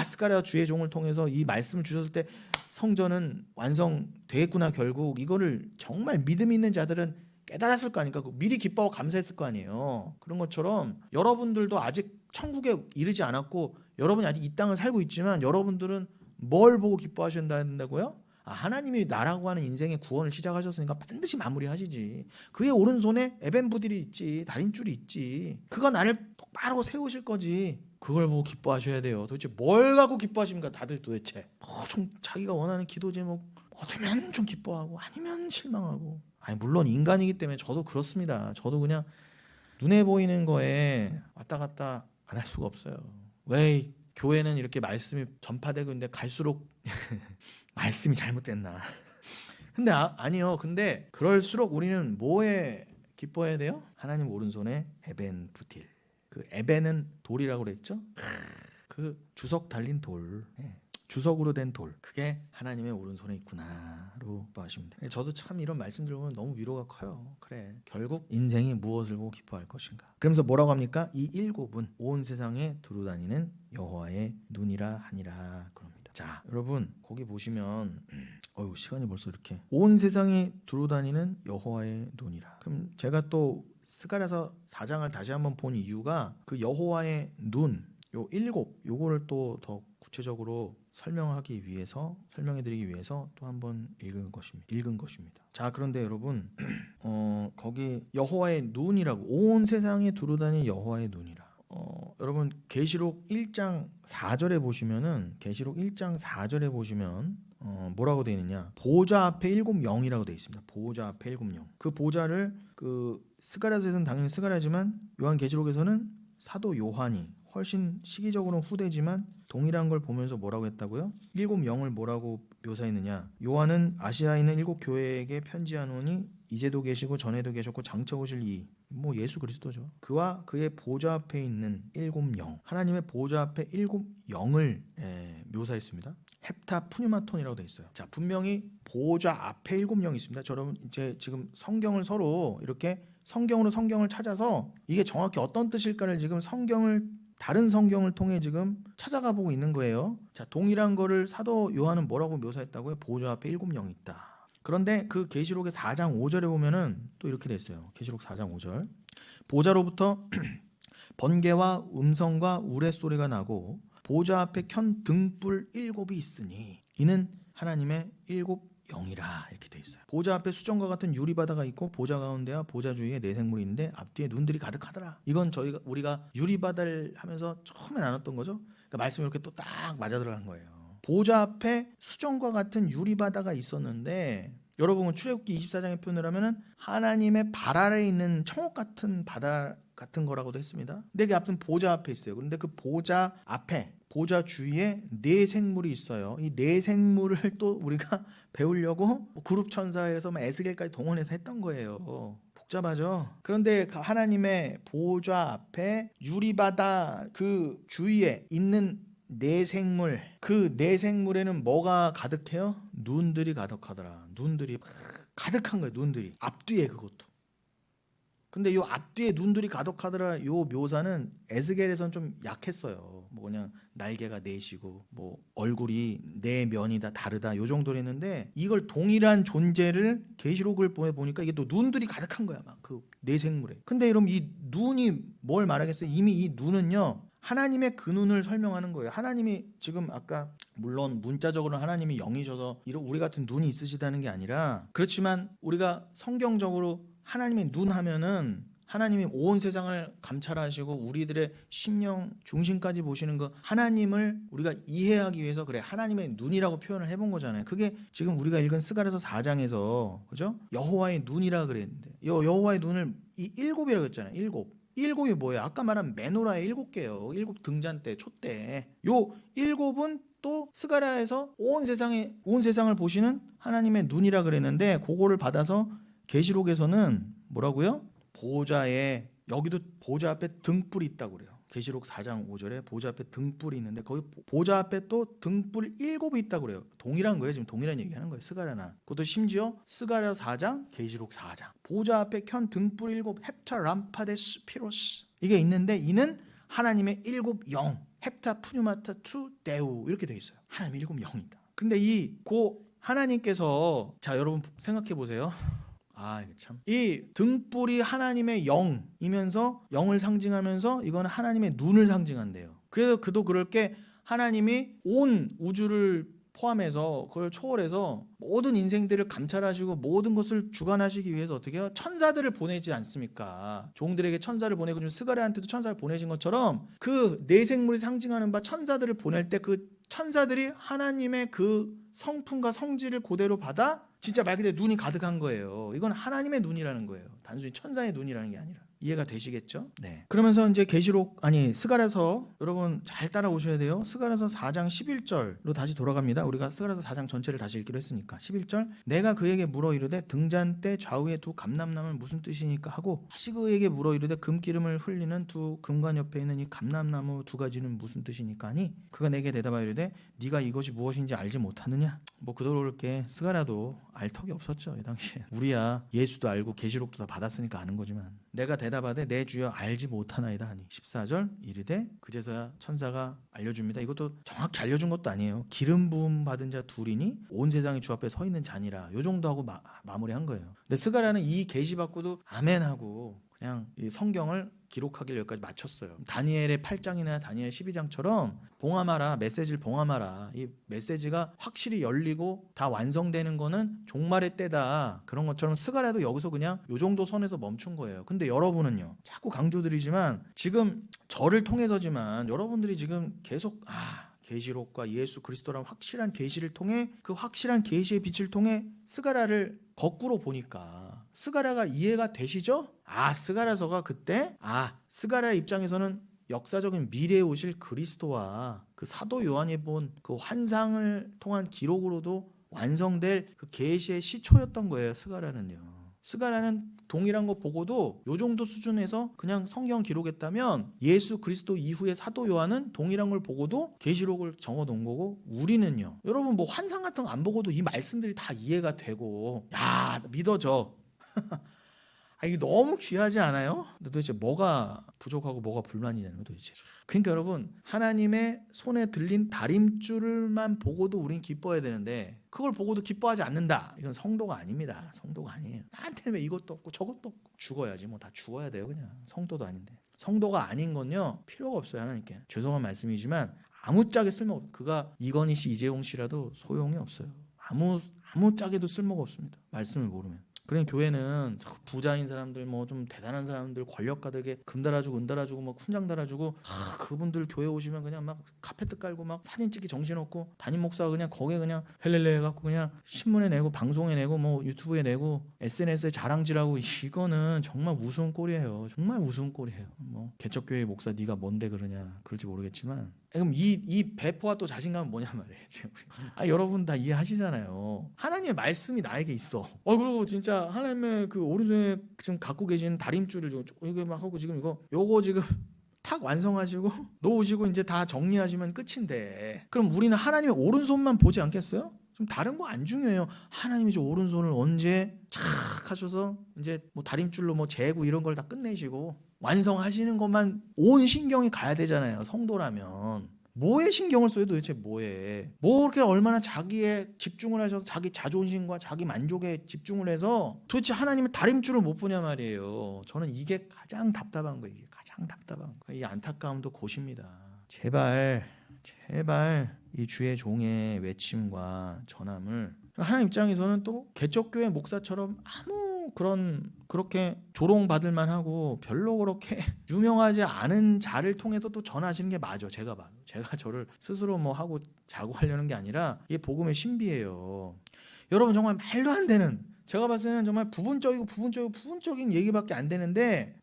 스가랴 주의 종을 통해서 이 말씀을 주셨을 때 성전은 완성되겠구나. 결국 이거를 정말 믿음 있는 자들은 깨달았을 거 아닙니까? 미리 기뻐하고 감사했을 거 아니에요. 그런 것처럼 여러분들도 아직 천국에 이르지 않았고 여러분이 아직 이 땅을 살고 있지만 여러분들은 뭘 보고 기뻐하신다고요? 하나님이 나라고 하는 인생의 구원을 시작하셨으니까 반드시 마무리하시지. 그의 오른손에 에벤부딜이 있지. 다림줄이 있지. 그가 나를 똑바로 세우실 거지. 그걸 보고 기뻐하셔야 돼요. 도대체 뭘 갖고 기뻐하십니까? 다들 도대체 좀 자기가 원하는 기도 제목 되면 좀 기뻐하고 아니면 실망하고. 물론 인간이기 때문에 저도 그렇습니다. 저도 그냥 눈에 보이는 거에 왔다 갔다 안 할 수가 없어요. 왜 교회는 이렇게 말씀이 전파되고 있는데 갈수록 말씀이 잘못됐나. 근데 아니요. 근데 그럴수록 우리는 뭐에 기뻐해야 돼요? 하나님 오른손에 에벤부딜. 그 에벤은 돌이라고 그랬죠? 그 주석 달린 돌. 주석으로 된 돌, 그게 하나님의 오른손에 있구나로 하시면 돼요. 저도 참 이런 말씀 들으면 너무 위로가 커요. 그래, 결국 인생이 무엇을 보고 기뻐할 것인가. 그러면서 뭐라고 합니까? 이 일곱은 온 세상에 두루다니는 여호와의 눈이라 하니라 그럽니다. 자, 여러분 거기 보시면 시간이 벌써 이렇게 온 세상에 두루다니는 여호와의 눈이라. 그럼 제가 또 스가랴서 4장을 다시 한번 본 이유가 그 여호와의 눈, 요 일곱, 요거를 또 더 구체적으로 설명해드리기 위해서 또 한번 읽은 것입니다. 자, 그런데 여러분 거기 여호와의 눈이라고 온 세상에 두루다니는 여호와의 눈이라. 여러분 계시록 1장 4절에 보시면은 뭐라고 되어 있느냐? 보좌 앞에 7 영이라고 되어 있습니다. 보좌 앞에 7 영. 그 보좌를 그 스가랴서에서는 당연히 스가랴지만 요한계시록에서는 사도 요한이 훨씬 시기적으로는 후대지만 동일한 걸 보면서 뭐라고 했다고요? 7 영을 뭐라고 묘사했느냐? 요한은 아시아에 있는 7 교회에게 편지하노니 이제도 계시고 전에도 계셨고 장차 오실 이 예수 그리스도죠. 그와 그의 보좌 앞에 있는 7 영, 하나님의 보좌 앞에 7 영을 묘사했습니다. 헵타 푸뉴마톤이라고 되어 있어요. 자, 분명히 보좌 앞에 7 영이 있습니다. 여러분 이제 지금 성경을 서로 이렇게 성경으로 성경을 찾아서 이게 정확히 어떤 뜻일까를 지금 다른 성경을 통해 지금 찾아가 보고 있는 거예요. 자, 동일한 거를 사도 요한은 뭐라고 묘사했다고요? 보좌 앞에 7 영이 있다. 그런데 그 계시록의 4장 5절에 보면은 또 이렇게 돼 있어요. 계시록 4장 5절. 보좌로부터 번개와 음성과 우레소리가 나고 보좌 앞에 켠 등불 7이 있으니 이는 하나님의 7 영이라 이렇게 돼 있어요. 보좌 앞에 수정과 같은 유리바다가 있고 보좌 가운데와 보좌 주위에 네 생물이 있는데 앞뒤에 눈들이 가득하더라. 이건 우리가 유리바다를 하면서 처음에 나눴던 거죠. 그러니까 말씀이 이렇게 또 딱 맞아 들어간 거예요. 보좌 앞에 수정과 같은 유리바다가 있었는데, 여러분은 출애굽기 24장의 표현을 하면은 하나님의 발 아래에 있는 청옥 같은 바다 같은 거라고도 했습니다. 근데 그 앞은 보좌 앞에 있어요. 그런데 그 보좌 앞에, 보좌 주위에 네 생물이 있어요. 이 네 생물을 또 우리가 배우려고 그룹 천사에서 에스겔까지 동원해서 했던 거예요. 복잡하죠. 그런데 하나님의 보좌 앞에 유리바다 그 주위에 있는 네 생물, 그 네 생물에는 뭐가 가득해요? 눈들이 가득하더라. 눈들이 가득한 거예요. 눈들이 앞뒤에. 그것도. 근데 요 앞뒤에 눈들이 가득하더라, 요 묘사는 에스겔에선 좀 약했어요. 뭐 그냥 날개가 넷이고 뭐 얼굴이 네 면이 다 다르다, 요 정도로 했는데, 이걸 동일한 존재를 계시록을 보니까 이게 또 눈들이 가득한 거야, 막 그 네 생물에. 근데 여러분, 이 눈이 뭘 말하겠어요? 이미 이 눈은요, 하나님의 그 눈을 설명하는 거예요. 하나님이 지금 아까 물론 문자적으로는 하나님이 영이셔서 이런 우리 같은 눈이 있으시다는 게 아니라, 그렇지만 우리가 성경적으로 하나님의 눈 하면은 하나님이 온 세상을 감찰하시고 우리들의 심령 중심까지 보시는 거, 하나님을 우리가 이해하기 위해서 그래 하나님의 눈이라고 표현을 해본 거잖아요. 그게 지금 우리가 읽은 스가랴서 4장에서 그죠? 여호와의 눈이라 그랬는데, 여호와의 눈을 이 일곱이라고 했잖아요. 일곱이 뭐예요? 아까 말한 메노라의 7개요. 7 등잔대, 촛대. 요 일곱은 또 스가랴에서 온 세상을 보시는 하나님의 눈이라 그랬는데, 그거를 받아서 계시록에서는 뭐라고요? 보좌에, 여기도 보좌 앞에 등불이 있다고 그래요. 계시록 4장 5절에 보좌 앞에 등불이 있는데, 거기 보좌 앞에 또 등불 7이 있다고 그래요. 동일한 거예요. 지금 동일한 얘기하는 거예요. 스가랴나. 그것도 심지어 스가랴 4장, 계시록 4장. 보좌 앞에 켠 등불 7, 헵타 람파데 스피로스, 이게 있는데, 이는 하나님의 7 영, 헵타 푸뉴마타 투 데우, 이렇게 돼 있어요. 하나님의 7 영이다. 근데 하나님께서, 자 여러분 생각해 보세요. 이게 참, 이 등불이 하나님의 영이면서, 영을 상징하면서 이건 하나님의 눈을 상징한대요. 그래서 그도 그럴 게, 하나님이 온 우주를 포함해서 그걸 초월해서 모든 인생들을 감찰하시고 모든 것을 주관하시기 위해서 어떻게 해요? 천사들을 보내지 않습니까? 종들에게 천사를 보내고, 좀 스가랴한테도 천사를 보내신 것처럼 그 네 생물이 상징하는 바 천사들을 보낼 때 그 천사들이 하나님의 그 성품과 성질을 그대로 받아 진짜 말 그대로 눈이 가득한 거예요. 이건 하나님의 눈이라는 거예요. 단순히 천사의 눈이라는 게 아니라. 이해가 되시겠죠? 네. 그러면서 이제 스가랴서, 여러분 잘 따라오셔야 돼요. 스가랴서 4장 11절로 다시 돌아갑니다. 우리가 스가랴서 4장 전체를 다시 읽기로 했으니까. 11절, 내가 그에게 물어 이르되 등잔대 좌우에 두 감람나무는 무슨 뜻이니까 하고, 다시 그에게 물어 이르되 금기름을 흘리는 두 금관 옆에 있는 이 감람나무 두 가지는 무슨 뜻이니까 하니, 그가 내게 대답하여 이르되 네가 이것이 무엇인지 알지 못하느냐? 뭐 그럴 게 스가랴도 알 턱이 없었죠. 이 당시에. 우리야 예수도 알고 계시록도 다 받았으니까 아는 거지만, 내가 대답하되 내 주여 알지 못하나이다 하니, 14절, 이르되 그제서야 천사가 알려줍니다. 이것도 정확히 알려준 것도 아니에요. 기름 부음 받은 자 둘이니 온 세상이 주 앞에 서 있는 자니라, 요 정도 하고 마무리한 거예요. 근데 스가랴는 이 계시 받고도 아멘하고 그냥 이 성경을 기록하길 여기까지 마쳤어요. 다니엘의 8장이나 다니엘 12장처럼 봉함하라, 메시지를 봉함하라. 이 메시지가 확실히 열리고 다 완성되는 거는 종말의 때다, 그런 것처럼 스가랴도 여기서 그냥 요 정도 선에서 멈춘 거예요. 근데 여러분은요, 자꾸 강조드리지만 지금 저를 통해서지만 여러분들이 지금 계속 계시록과 예수 그리스도라는 확실한 계시를 통해, 그 확실한 계시의 빛을 통해 스가랴를 거꾸로 보니까 스가랴가 이해가 되시죠? 스가랴서가 그때 스가랴 입장에서는 역사적인 미래에 오실 그리스도와 그 사도 요한이 본 그 환상을 통한 기록으로도 완성될 그 계시의 시초였던 거예요. 스가랴는 동일한 거 보고도 요 정도 수준에서 그냥 성경 기록했다면, 예수 그리스도 이후의 사도 요한은 동일한 걸 보고도 계시록을 적어 놓은 거고, 우리는요, 여러분 뭐 환상 같은 거 안 보고도 이 말씀들이 다 이해가 되고, 믿어져. 이게 너무 귀하지 않아요? 근데 도대체 뭐가 부족하고 뭐가 불만이냐는 거 도대체. 그러니까 여러분, 하나님의 손에 들린 다림줄만 보고도 우린 기뻐해야 되는데, 그걸 보고도 기뻐하지 않는다, 이건 성도가 아닙니다. 성도가 아니에요. 나한테는 왜 이것도 없고 저것도 없고. 죽어야지 뭐. 다 죽어야 돼요 그냥. 성도도 아닌데. 성도가 아닌 건요 필요가 없어요. 하나님께. 죄송한 말씀이지만 아무짝에 쓸모없어요. 그가 이건희 씨, 이재용 씨라도 소용이 없어요. 아무 짝에도 쓸모가 없습니다. 말씀을 모르면. 그런 교회는 자꾸 부자인 사람들, 뭐 좀 대단한 사람들, 권력가들에게 금 달아주고 은 달아주고 뭐 훈장 달아주고, 그분들 교회 오시면 그냥 막 카페트 깔고 막 사진 찍기 정신없고, 담임 목사가 그냥 거기에 그냥 헬렐레 해갖고 그냥 신문에 내고 방송에 내고 뭐 유튜브에 내고 SNS에 자랑질하고, 이거는 정말 우스운 꼴이에요. 정말 우스운 꼴이에요. 뭐 개척교회 목사 네가 뭔데 그러냐 그럴지 모르겠지만, 그럼 이 배포와 또 자신감은 뭐냐 말이에요. 지금 여러분 다 이해하시잖아요. 하나님의 말씀이 나에게 있어. 그리고 진짜 하나님의 그 오른손에 지금 갖고 계신 다림줄을 이거 막 하고 지금 요거 지금 탁 완성하시고 놓으시고 이제 다 정리하시면 끝인데, 그럼 우리는 하나님의 오른손만 보지 않겠어요? 좀 다른 거 안 중요해요. 하나님이 저 오른손을 언제 착 하셔서 이제 뭐 다림줄로 뭐 재고 이런 걸 다 끝내시고 완성하시는 것만 온 신경이 가야 되잖아요. 성도라면 뭐에 신경을 써요 도대체? 뭐에 뭐 그렇게 얼마나 자기의 집중을 하셔서 자기 자존심과 자기 만족에 집중을 해서 도대체 하나님의 다림줄을 못 보냐 말이에요. 저는 이게 가장 답답한 거예요. 이게 가장 답답한 거예요. 이 안타까움도 곧입니다. 제발 이 주의 종의 외침과 전함을, 하나님 입장에서는 또 개척교회 목사처럼 그렇게 조롱받을 만하고 별로 그렇게 유명하지 않은 자를 통해서 또 전하시는 게 맞아. 제가 저를 스스로 뭐 하고 자고 하려는 게 아니라 이게 복음의 신비예요. 여러분, 정말 말도 안 되는, 제가 봤을 때는 정말 부분적인 얘기밖에 안 되는데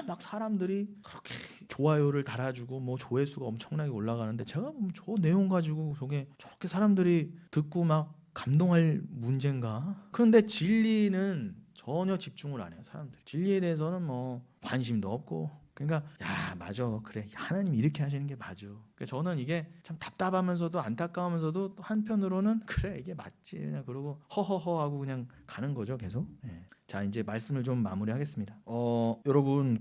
막 사람들이 그렇게 좋아요를 달아주고 뭐 조회수가 엄청나게 올라가는데, 제가 보면 저 내용 가지고 저렇게 사람들이 듣고 막 감동할 문제인가? 그런데 진리는 전혀 집중을 안 해요. 사람들 진리에 대해서는 뭐 관심도 없고, 그러니까 맞아, 그래, 하나님이 이렇게 하시는 게 맞아. 그러니까 저는 이게 참 답답하면서도 안타까우면서도 또 한편으로는 그래, 이게 맞지, 그냥 그러고 허허허 하고 그냥 가는 거죠, 계속. 자, 이제 말씀을 좀 마무리하겠습니다. 여러분,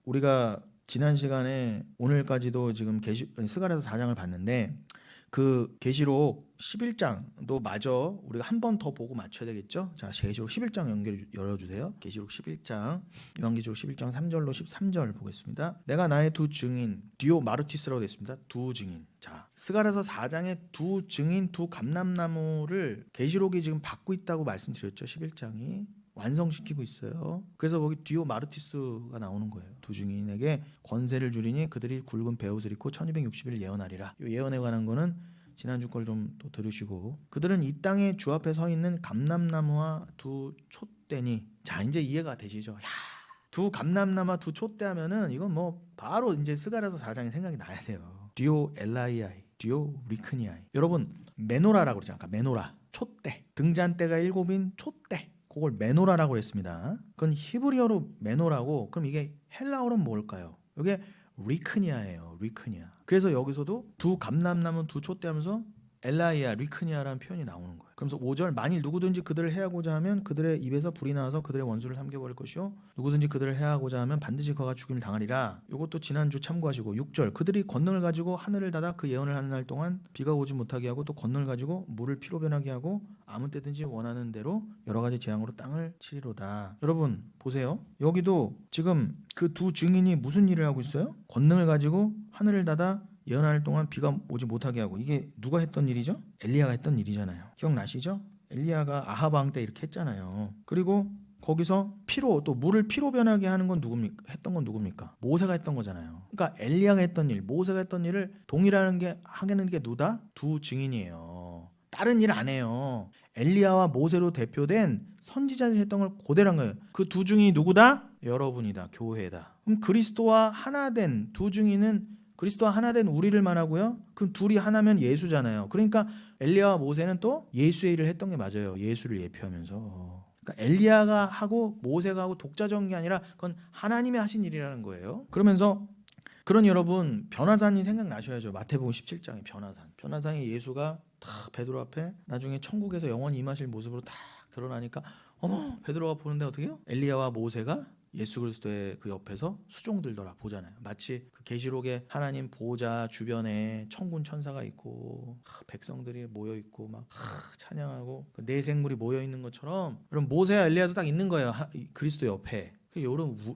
우리가 지난 시간에 오늘까지도 지금 스가랴서 4장을 봤는데, 그 계시록 11장도 마저 우리가 한 번 더 보고 맞춰야 되겠죠? 자, 계시록 11장 열어주세요. 계시록 11장, 요한계시록 11장 3절로 13절 보겠습니다. 내가 나의 두 증인, 디오 마르티스라고 됐습니다. 두 증인. 자, 스가랴서 4장의 두 증인, 두 감람나무를 계시록이 지금 받고 있다고 말씀드렸죠. 11장이 완성시키고 있어요. 그래서 거기 디오 마르티스가 나오는 거예요. 두 증인에게 권세를 주리니 그들이 굵은 베옷을 입고 1260일 예언하리라. 이 예언에 관한 거는 지난주 걸 좀 또 들으시고, 그들은 이 땅에 주 앞에 서 있는 감람나무와 두 촛대니. 자, 이제 이해가 되시죠? 두 감람나무와 두 촛대 하면은 이건 뭐 바로 이제 스가랴서 4장이 생각이 나야 돼요. 디오 엘라이아이, 디오 리크니아이. 여러분, 메노라라고 그러죠. 아까 메노라, 촛대, 등잔대가 7인 촛대, 그걸 메노라라고 했습니다. 그건 히브리어로 메노라고, 그럼 이게 헬라어로는 뭘까요? 이게 리크니아예요. 리크니아. 그래서 여기서도 두 감람나무 두 촛대 하면서 엘라이아, 리크니아라는 표현이 나오는 거예요. 그러면서 5절, 만일 누구든지 그들을 해하고자 하면 그들의 입에서 불이 나와서 그들의 원수를 삼켜버릴 것이요, 누구든지 그들을 해하고자 하면 반드시 그가 죽임을 당하리라. 이것도 지난주 참고하시고, 6절, 그들이 권능을 가지고 하늘을 닫아 그 예언을 하는 날 동안 비가 오지 못하게 하고, 또 권능을 가지고 물을 피로 변하게 하고 아무 때든지 원하는 대로 여러 가지 재앙으로 땅을 치리로다. 여러분 보세요. 여기도 지금 그 두 증인이 무슨 일을 하고 있어요? 권능을 가지고 하늘을 닫아 예언할 동안 비가 오지 못하게 하고. 이게 누가 했던 일이죠? 엘리야가 했던 일이잖아요. 기억나시죠? 엘리야가 아합 왕 때 이렇게 했잖아요. 그리고 거기서 또 물을 피로 변하게 하는 건 했던 건 누굽니까? 모세가 했던 거잖아요. 그러니까 엘리야가 했던 일, 모세가 했던 일을 하는 게 누다? 두 증인이에요. 다른 일 안 해요. 엘리야와 모세로 대표된 선지자들이 했던 걸 그대로 한 거예요. 그 두 증인이 누구다? 여러분이다. 교회다. 그럼 그리스도와 하나 된 두 증인은 그리스도와 하나 된 우리를 말하고요. 그럼 둘이 하나면 예수잖아요. 그러니까 엘리야와 모세는 또 예수의 일을 했던 게 맞아요. 예수를 예표하면서. 그러니까 엘리야가 하고 모세가 하고 독자적인 게 아니라 그건 하나님이 하신 일이라는 거예요. 그러면서 그러니 여러분, 변화산이 생각나셔야죠. 마태복음 17장의 변화산에 예수가 딱 베드로 앞에 나중에 천국에서 영원히 임하실 모습으로 딱 드러나니까, 어머, 베드로가 보는데 어떻게 해요? 엘리야와 모세가 예수 그리스도의 그 옆에서 수종들더라 보잖아요. 마치 그 계시록에 하나님 보호자 주변에 천군 천사가 있고 백성들이 모여 있고 막 찬양하고 그 네 생물이 모여 있는 것처럼, 그럼 모세와 엘리야도 딱 있는 거예요. 그리스도 옆에.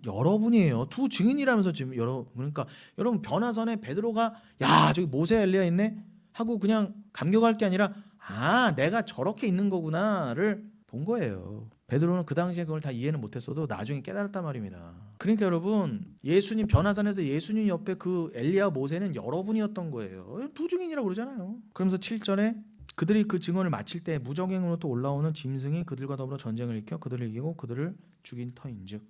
여러분이에요. 두 증인이라면서 지금 그러니까 여러분, 변화선에 베드로가 야, 저기 모세 엘리야 있네 하고 그냥 감격할 게 아니라, 아, 내가 저렇게 있는 거구나를 본 거예요. 베드로는 그 당시에 그걸 다 이해는 못했어도 나중에 깨달았단 말입니다. 그러니까 여러분, 예수님 변화산에서 예수님 옆에 그 엘리야 모세는 여러분이었던 거예요. 두 증인이라고 그러잖아요. 그러면서 7절에 그들이 그 증언을 마칠 때 무적행으로부터 올라오는 짐승이 그들과 더불어 전쟁을 일으켜 그들을 이기고 그들을 죽인 터인즉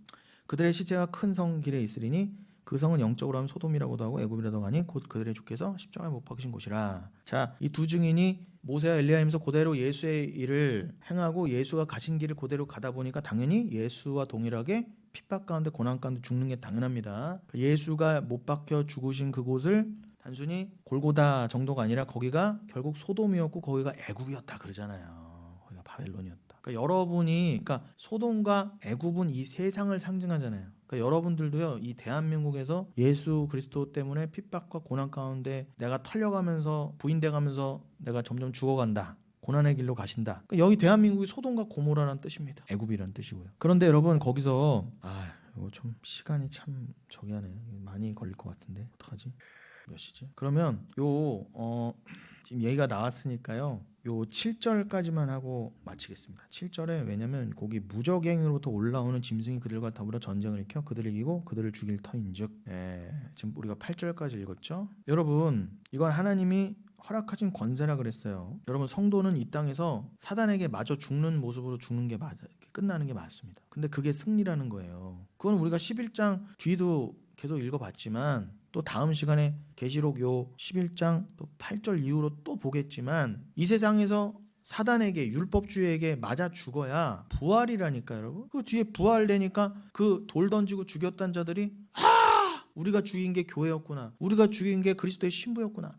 그들의 시체가 큰 성 길에 있으리니 그 성은 영적으로 하면 소돔이라고도 하고 애굽이라도 하니 곧 그들의 주께서 십자가에 못 박으신 곳이라. 자, 이 두 증인이 모세와 엘리야이면서 그대로 예수의 일을 행하고 예수가 가신 길을 그대로 가다 보니까 당연히 예수와 동일하게 핍박 가운데 고난 가운데 죽는 게 당연합니다. 예수가 못 박혀 죽으신 그곳을 단순히 골고다 정도가 아니라 거기가 결국 소돔이었고 거기가 애굽이었다 그러잖아요. 거기가 바벨론이었다. 그러니까 여러분이 그러니까 소돔과 애굽은 이 세상을 상징하잖아요. 그러니까 여러분들도요, 이 대한민국에서 예수 그리스도 때문에 핍박과 고난 가운데 내가 털려가면서 부인돼가면서 내가 점점 죽어간다. 고난의 길로 가신다. 그러니까 여기 대한민국이 소돔과 고모라라는 뜻입니다. 애굽이라는 뜻이고요. 그런데 여러분 거기서 이거 좀 시간이 참 저기 하네. 많이 걸릴 것 같은데 어떡하지? 몇 시지? 그러면 지금 얘기가 나왔으니까요. 요 7절까지만 하고 마치겠습니다. 7절에 왜냐면 거기 무적행으로부터 올라오는 짐승이 그들과 더불어 전쟁을 일으켜 그들을 이기고 그들을 죽일 터인즉. 지금 우리가 8절까지 읽었죠. 여러분 이건 하나님이 허락하신 권세라 그랬어요. 여러분 성도는 이 땅에서 사단에게 마저 죽는 모습으로 죽는 게 맞아. 끝나는 게 맞습니다. 근데 그게 승리라는 거예요. 그건 우리가 11장 뒤도 계속 읽어봤지만 또 다음 시간에 계시록 요 11장 또 8절 이후로 또 보겠지만 이 세상에서 사단에게 율법주의에게 맞아 죽어야 부활이라니까 여러분. 그 뒤에 부활되니까 그 돌 던지고 죽였던 자들이 우리가 죽인 게 교회였구나. 우리가 죽인 게 그리스도의 신부였구나.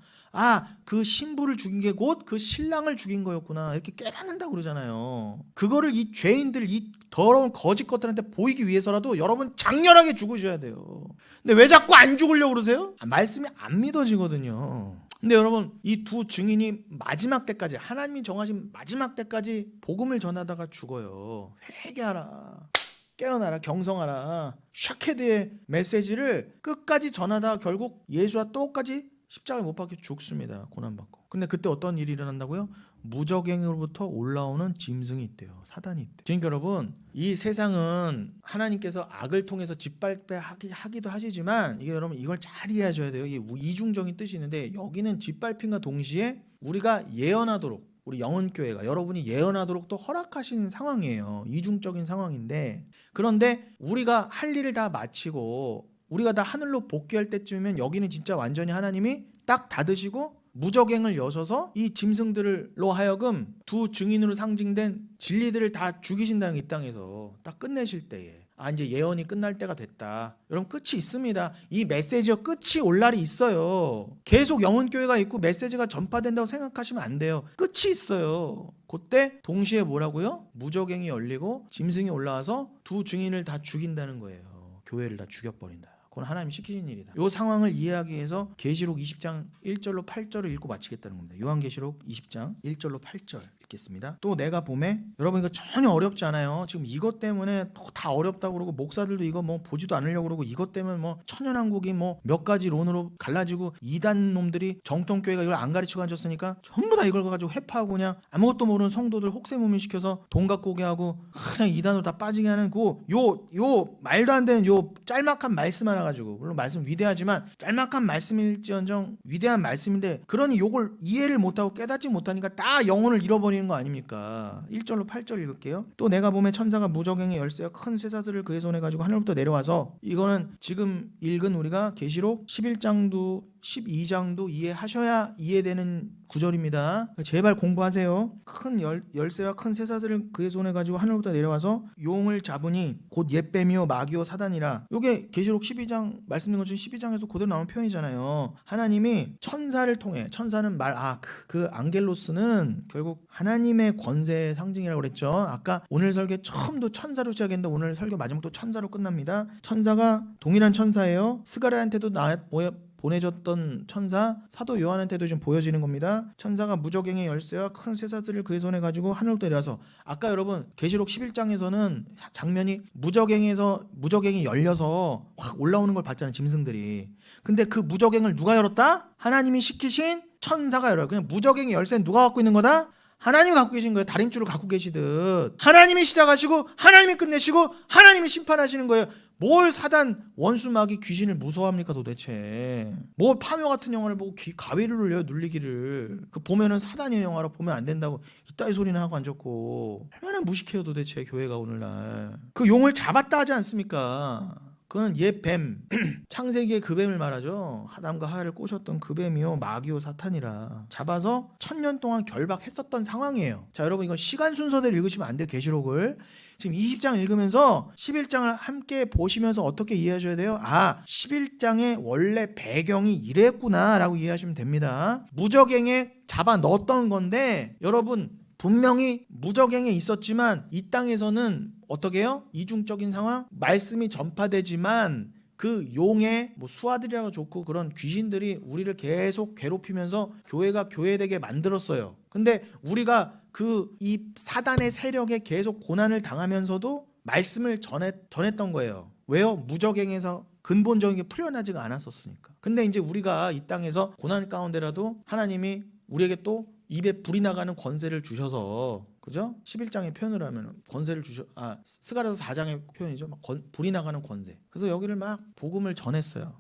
그 신부를 죽인 게 곧 그 신랑을 죽인 거였구나. 이렇게 깨닫는다고 그러잖아요. 그거를 이 죄인들, 이 더러운 거짓 것들한테 보이기 위해서라도 여러분 장렬하게 죽으셔야 돼요. 근데 왜 자꾸 안 죽으려고 그러세요? 말씀이 안 믿어지거든요. 근데 여러분 이 두 증인이 마지막 때까지 하나님이 정하신 마지막 때까지 복음을 전하다가 죽어요. 회개하라. 깨어나라, 경성하라. 샤케드의 메시지를 끝까지 전하다 결국 예수와 똑같이 십자가에 못 박혀 죽습니다. 고난받고. 근데 그때 어떤 일이 일어난다고요? 무적행으로부터 올라오는 짐승이 있대요. 사단이 있대요. 그러니까 여러분 이 세상은 하나님께서 악을 통해서 짓밟기도 하시지만 이게 여러분 이걸 잘 이해하셔야 돼요. 이게 이중적인 뜻이 있는데 여기는 짓밟힘과 동시에 우리가 예언하도록 우리 영혼교회가 여러분이 예언하도록 또 허락하신 상황이에요. 이중적인 상황인데 그런데 우리가 할 일을 다 마치고 우리가 다 하늘로 복귀할 때쯤이면 여기는 진짜 완전히 하나님이 딱 닫으시고 무적행을 여셔서 이 짐승들로 하여금 두 증인으로 상징된 진리들을 다 죽이신다는 이 땅에서 딱 끝내실 때에 이제 예언이 끝날 때가 됐다. 여러분 끝이 있습니다. 이 메시지가 끝이 올 날이 있어요. 계속 영혼교회가 있고 메시지가 전파된다고 생각하시면 안 돼요. 끝이 있어요. 그때 동시에 뭐라고요? 무적행이 열리고 짐승이 올라와서 두 증인을 다 죽인다는 거예요. 교회를 다 죽여버린다. 그건 하나님이 시키신 일이다. 이 상황을 이해하기 위해서 계시록 20장 1절로 8절을 읽고 마치겠다는 겁니다. 요한계시록 20장 1절로 8절 읽겠습니다. 또 내가 봄에 여러분 이거 전혀 어렵지 않아요. 지금 이것 때문에 다 어렵다고 그러고 목사들도 이거 뭐 보지도 않으려고 그러고 이것 때문에 뭐 천연한국이 뭐 몇 가지 론으로 갈라지고 이단 놈들이 정통교회가 이걸 안 가르치고 앉았으니까 전부 다 이걸 가지고 회파하고 그냥 아무것도 모르는 성도들 혹세무민시켜서 돈 갖고 오게 하고 그냥 이단으로 다 빠지게 하는 요 말도 안 되는 요 짤막한 말씀 하나 가지고 물론 말씀 위대하지만 짤막한 말씀일지언정 위대한 말씀인데 그러니 요걸 이해를 못하고 깨닫지 못하니까 다 영혼을 잃어버리는 거 아닙니까? 1절로 8절 읽을게요. 또 내가 보매 천사가 무적행의 열쇠와 큰 쇠사슬을 그의 손에 가지고 하늘부터 내려와서 이거는 지금 읽은 우리가 계시록 11장도 12장도 이해하셔야 이해되는 구절입니다. 제발 공부하세요. 큰 열쇠와 큰 쇠사슬을 그의 손에 가지고 하늘부터 내려와서 용을 잡으니 곧 옛뱀이요 마귀요 사단이라. 이게 계시록 12장 말씀드린 것처럼 12장에서 그대로 나오는 표현이잖아요. 하나님이 천사를 통해 천사는 그 앙겔로스는 결국 하나님의 권세의 상징이라고 그랬죠. 아까 오늘 설교 처음도 천사로 시작했는데 오늘 설교 마지막도 천사로 끝납니다. 천사가 동일한 천사예요. 스가랴한테도 보내줬던 천사 사도 요한한테도 좀 보여지는 겁니다. 천사가 무적행의 열쇠와 큰 쇠사슬을 그의 손에 가지고 하늘부터 내려와서 아까 여러분 계시록 11장에서는 장면이 무적행이 열려서 확 올라오는 걸 봤잖아요. 짐승들이. 근데 그 무적행을 누가 열었다? 하나님이 시키신 천사가 열어요. 그냥 무적행의 열쇠는 누가 갖고 있는 거다? 하나님이 갖고 계신 거예요. 다림줄을 갖고 계시듯 하나님이 시작하시고 하나님이 끝내시고 하나님이 심판하시는 거예요. 뭘 사단 원수마귀 귀신을 무서워합니까 도대체. 뭘 파묘 같은 영화를 보고 가위를 눌려요. 눌리기를. 그 보면은 사단의 영화로 보면 안 된다고 이따위 소리나 하고 앉았고. 얼마나 무식해요 도대체 교회가 오늘날. 그 용을 잡았다 하지 않습니까? 그건 옛 뱀, 창세기의 그 뱀을 말하죠. 아담과 하와를 꼬셨던 그 뱀이요 마귀요 사탄이라 잡아서 1000년 동안 결박했었던 상황이에요. 자 여러분 이건 시간 순서대로 읽으시면 안 돼요. 계시록을 지금 20장 읽으면서 11장을 함께 보시면서 어떻게 이해하셔야 돼요? 11장의 원래 배경이 이랬구나 라고 이해하시면 됩니다. 무저갱에 잡아 넣었던 건데 여러분 분명히 무저갱에 있었지만 이 땅에서는 어떻게 해요? 이중적인 상황? 말씀이 전파되지만 그 용의 수하들이라고 좋고 그런 귀신들이 우리를 계속 괴롭히면서 교회가 교회되게 만들었어요. 근데 우리가 이 사단의 세력에 계속 고난을 당하면서도 말씀을 전했던 거예요. 왜요? 무저갱에서 근본적인 게 풀려나지가 않았었으니까. 근데 이제 우리가 이 땅에서 고난 가운데라도 하나님이 우리에게 또 입에 불이 나가는 권세를 주셔서 그죠? 11장의 표현을 하면 권세를 스가랴서 4장의 표현이죠. 불이 나가는 권세. 그래서 여기를 막 복음을 전했어요.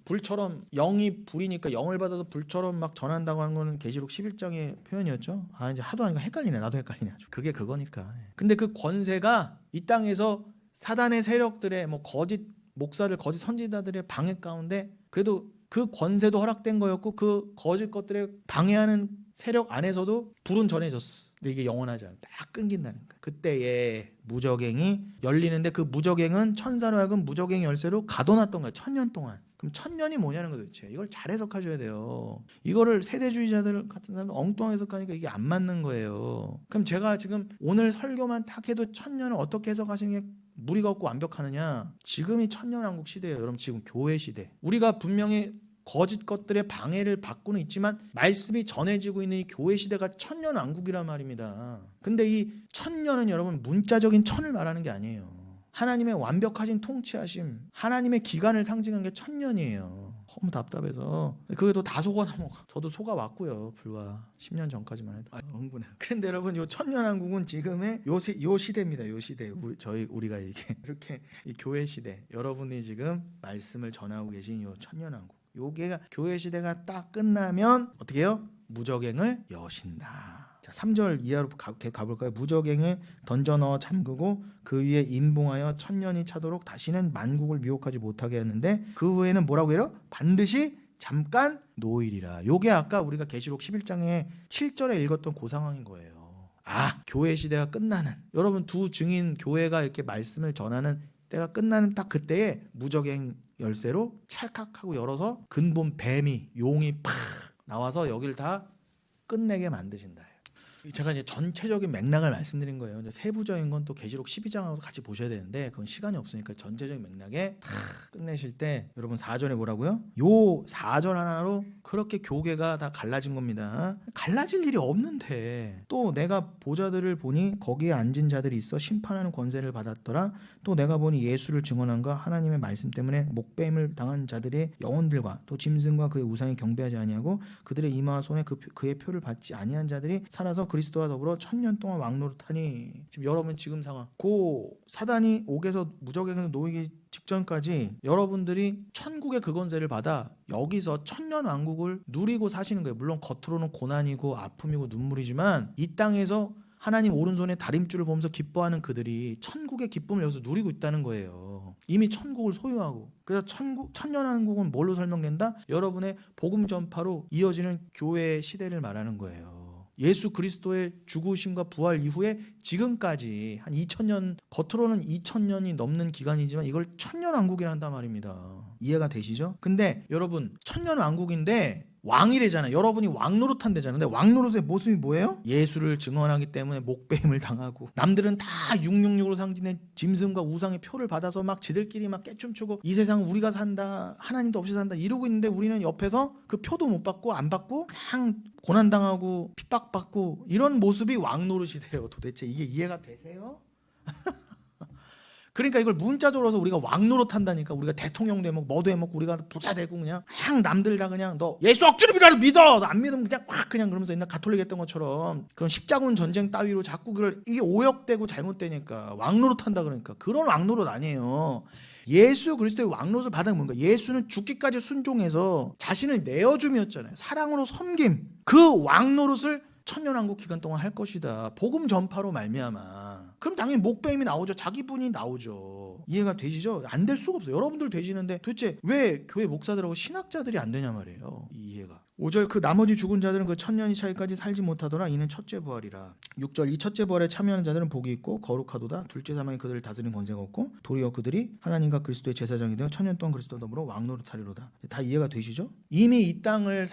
불처럼 영이 불이니까 영을 받아서 불처럼 막 전한다고 하는 거는 계시록 11장의 표현이었죠. 이제 하도 하니까 헷갈리네. 나도 헷갈리네 아주. 그게 그거니까. 근데 그 권세가 이 땅에서 사단의 세력들의 거짓 목사들, 거짓 선지자들의 방해 가운데 그래도 그 권세도 허락된 거였고 그 거짓 것들에 방해하는 세력 안에서도 불은 전해졌어. 근데 이게 영원하지 않아. 딱 끊긴다는 거야. 그때에 무저갱이 열리는데 그 무저갱은 천사로 하여금 무저갱 열쇠로 가둬놨던 거야. 1000년 동안. 그럼 1000년이 뭐냐는 거 도대체. 이걸 잘 해석하셔야 돼요. 이거를 세대주의자들 같은 사람 엉뚱하게 해석하니까 이게 안 맞는 거예요. 그럼 제가 지금 오늘 설교만 딱 해도 1000년을 어떻게 해석하시는 게 무리가 없고 완벽하느냐. 지금이 천년왕국 시대예요. 여러분 지금 교회 시대. 우리가 분명히 거짓 것들의 방해를 받고는 있지만 말씀이 전해지고 있는 이 교회 시대가 천년왕국이란 말입니다. 근데 이 천년은 여러분 문자적인 천을 말하는 게 아니에요. 하나님의 완벽하신 통치하심, 하나님의 기간을 상징하는 게 천년이에요. 너무 답답해서 그게도 다 속아넘어가. 저도 속아왔고요. 불과 10년 전까지만 해도 흥분해. 근데 여러분 요 천년왕국은 지금의 요 시대입니다. 요 시대. 우리가 이렇게 이 교회 시대, 여러분이 지금 말씀을 전하고 계신 요 천년왕국. 요게 교회 시대가 딱 끝나면 어떻게 해요? 무저갱을 여신다. 자, 3절 이하로 가볼까요? 무저갱에 던져 넣어 잠그고 그 위에 임봉하여 1000년이 차도록 다시는 만국을 미혹하지 못하게 했는데 그 후에는 뭐라고 해요? 반드시 잠깐 노일이라. 요게 아까 우리가 계시록 11장에 7절에 읽었던 그 상황인 거예요. 교회 시대가 끝나는, 여러분 두 증인 교회가 이렇게 말씀을 전하는 때가 끝나는 딱 그때에 무저갱 열쇠로 찰칵하고 열어서 근본 뱀이 용이 팍 나와서 여기를 다 끝내게 만드신다. 제가 이제 전체적인 맥락을 말씀드린 거예요. 이제 세부적인 건 또 계시록 12장하고 같이 보셔야 되는데 그건 시간이 없으니까 전체적인 맥락에 다 끝내실 때 여러분 4절에 뭐라고요? 요 4절 하나로 그렇게 교계가 다 갈라진 겁니다. 갈라질 일이 없는데 또 내가 보자들을 보니 거기에 앉은 자들이 있어 심판하는 권세를 받았더라. 또 내가 보니 예수를 증언한과 하나님의 말씀 때문에 목뱀을 당한 자들의 영혼들과 또 짐승과 그의 우상에 경배하지 아니하고 그들의 이마와 손에 그의 표를 받지 아니한 자들이 살아서 그리스도와 더불어 1000년 동안 왕노릇하니. 지금 여러분 지금 상황 사단이 옥에서 무저갱에서 놓이기 직전까지 여러분들이 천국의 그 권세를 받아 여기서 1000년 왕국을 누리고 사시는 거예요. 물론 겉으로는 고난이고 아픔이고 눈물이지만 이 땅에서 하나님 오른손에 다림줄을 보면서 기뻐하는 그들이 천국의 기쁨을 여기서 누리고 있다는 거예요. 이미 천국을 소유하고. 그래서 천년왕국은 뭘로 설명된다? 여러분의 복음 전파로 이어지는 교회의 시대를 말하는 거예요. 예수 그리스도의 죽으심과 부활 이후에 지금까지 한 2000년, 겉으로는 2000년이 넘는 기간이지만 이걸 천년왕국이라 한단 말입니다. 이해가 되시죠? 근데 여러분 천년왕국인데 왕이래잖아요. 여러분이 왕노릇한대잖아요. 근데 왕노릇의 모습이 뭐예요? 예수를 증언하기 때문에 목배임을 당하고 남들은 다 666으로 상징된 짐승과 우상의 표를 받아서 막 지들끼리 막 깨춤추고 이 세상 우리가 산다, 하나님도 없이 산다 이러고 있는데 우리는 옆에서 그 표도 못 받고 안 받고 그냥 고난당하고 핍박받고 이런 모습이 왕노릇이 돼요. 도대체 이게 이해가 되세요? 그러니까 이걸 문자적으로 해서 우리가 왕노릇 한다니까. 우리가 대통령 되먹고 뭐도 해먹고 우리가 부자 되고 그냥 남들 다 그냥 너 예수 억지로 믿어. 너 안 믿으면 그냥 확 그냥 그러면서 옛날 가톨릭 했던 것처럼 그런 십자군 전쟁 따위로 자꾸 그걸 이게 오역되고 잘못되니까 왕노릇 한다 그러니까. 그런 왕노릇 아니에요. 예수 그리스도의 왕노릇을 받은 뭔가 예수는 죽기까지 순종해서 자신을 내어줌이었잖아요. 사랑으로 섬김. 그 왕노릇을 천년왕국 기간 동안 할 것이다. 복음 전파로 말미암아. 그럼 당연히 목배임이 나오죠. 자기 분이 나오죠. 이해가 되시죠? 안 될 수가 없어요. 여러분들 되시는데 도대체 왜 교회 목사들하고 신학자들이 안 되냐 말이에요. 이 이해가. 5절 그 나머지 죽은 자들은 그 천년이 차이까지 살지 못하더라. 이는 첫째 부활이라. 6절 이 첫째 부활에 참여하는 자들은 복이 있고 거룩하도다. 둘째 사망이 그들을 다스리는 권세가 없고 도리어 그들이 하나님과 그리스도의 제사장이 되어 천년 동안 그리스도와 더불어 왕노릇하리로다. 다 이해가 되시죠? 이미 이 땅을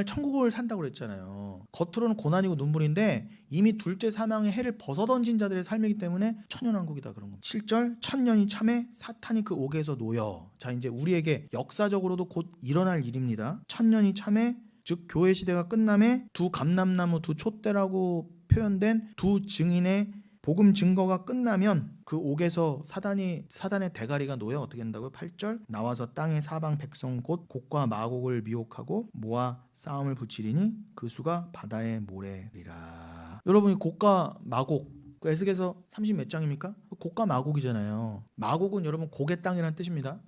천국을 산다고 그랬잖아요. 겉으로는 고난이고 눈물인데 이미 둘째 사망의 해를 벗어던진 자들의 삶이기 때문에 천년왕국이다 그런 겁니다. 7절 천년이 참에 사탄이 그 옥에서 놓여. 자 이제 우리에게 역사적으로도 곧 일어날 일입니다. 천년이 참에 즉 교회 시대가 끝남에 두 감람나무 두 촛대라고 표현된 두 증인의 복음 증거가 끝나면 그 옥에서 사단의 대가리가 놓여 어떻게 된다고요? 8절 나와서 땅의 사방 백성 곧 곡과 마곡을 미혹하고 모아 싸움을 붙이리니 그 수가 바다의 모래리라. 여러분이 곡과 마곡 에스겔서 30 몇 장입니까? 곡과 마곡이잖아요. 마곡은 여러분 곡의 땅이라는 뜻입니다.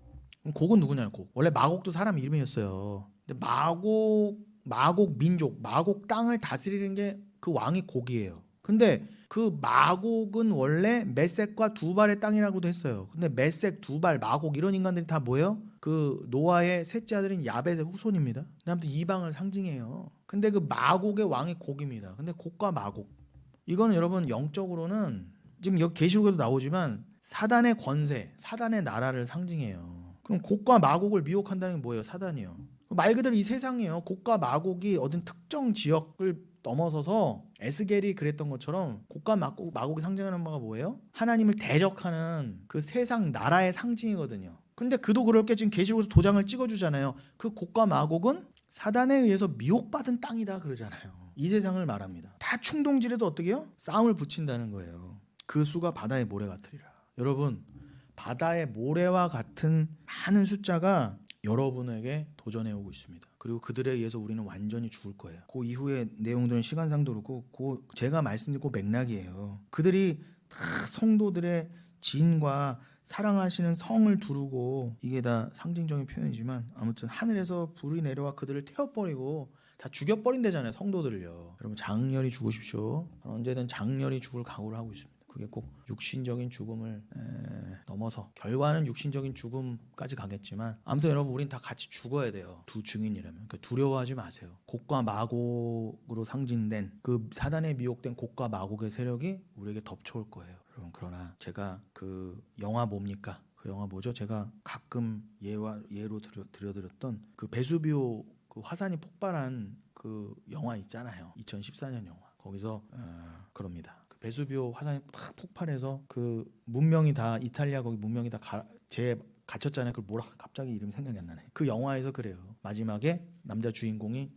곡은 누구냐는 곡. 원래 마곡도 사람 이름이었어요. 근데 마곡 민족, 마곡 땅을 다스리는 게 그 왕이 곡이에요. 근데 그 마곡은 원래 메섹과 두발의 땅이라고도 했어요. 근데 메섹, 두발, 마곡 이런 인간들이 다 뭐예요? 그 노아의 셋째 아들인 야벳의 후손입니다. 아무튼 이방을 상징해요. 근데 그 마곡의 왕이 곡입니다. 근데 곡과 마곡 이거는 여러분 영적으로는 지금 여기 계시록에도 나오지만 사단의 권세, 사단의 나라를 상징해요. 그럼 곡과 마곡을 미혹한다는 게 뭐예요? 사단이요. 말 그대로 이 세상이에요. 곡과 마곡이 어떤 특정 지역을 넘어서서 에스겔이 그랬던 것처럼 곡과 마곡이 상징하는 바가 뭐예요? 하나님을 대적하는 그 세상 나라의 상징이거든요. 근데 그도 그럴 게 지금 계시록에서 도장을 찍어주잖아요. 그 곡과 마곡은 사단에 의해서 미혹받은 땅이다 그러잖아요. 이 세상을 말합니다. 다 충동질에도 어떻게 해요? 싸움을 붙인다는 거예요. 그 수가 바다의 모래 같으리라. 여러분 바다의 모래와 같은 많은 숫자가 여러분에게 도전해 오고 있습니다. 그리고 그들에 의해서 우리는 완전히 죽을 거예요. 그 이후의 내용들은 시간상도 그렇고 제가 말씀드린 맥락이에요. 그들이 다 성도들의 진과 사랑하시는 성을 두르고 이게 다 상징적인 표현이지만 아무튼 하늘에서 불이 내려와 그들을 태워버리고 다 죽여버린다잖아요. 성도들을요. 여러분 장렬히 죽으십시오. 언제든 장렬히 죽을 각오를 하고 있습니다. 그게 꼭 육신적인 죽음을 넘어서 결과는 육신적인 죽음까지 가겠지만 아무튼 여러분 우린 다 같이 죽어야 돼요. 두 증인이라면. 그러니까 두려워하지 마세요. 곡과 마곡으로 상징된 그 사단에 미혹된 곡과 마곡의 세력이 우리에게 덮쳐올 거예요. 여러분 그러나 제가 그 영화 뭡니까? 그 영화 뭐죠? 제가 가끔 예로 들려드렸던 그 베수비오 그 화산이 폭발한 그 영화 있잖아요. 2014년 영화. 거기서 그럽니다. 베수비오 화산이 팍 폭발해서 그 문명이 다 이탈리아 거기 문명이 다 갇혔잖아요. 그걸 뭐라 갑자기 이름이 생각이 안 나네. 그 영화에서 그래요. 마지막에 남자 주인공이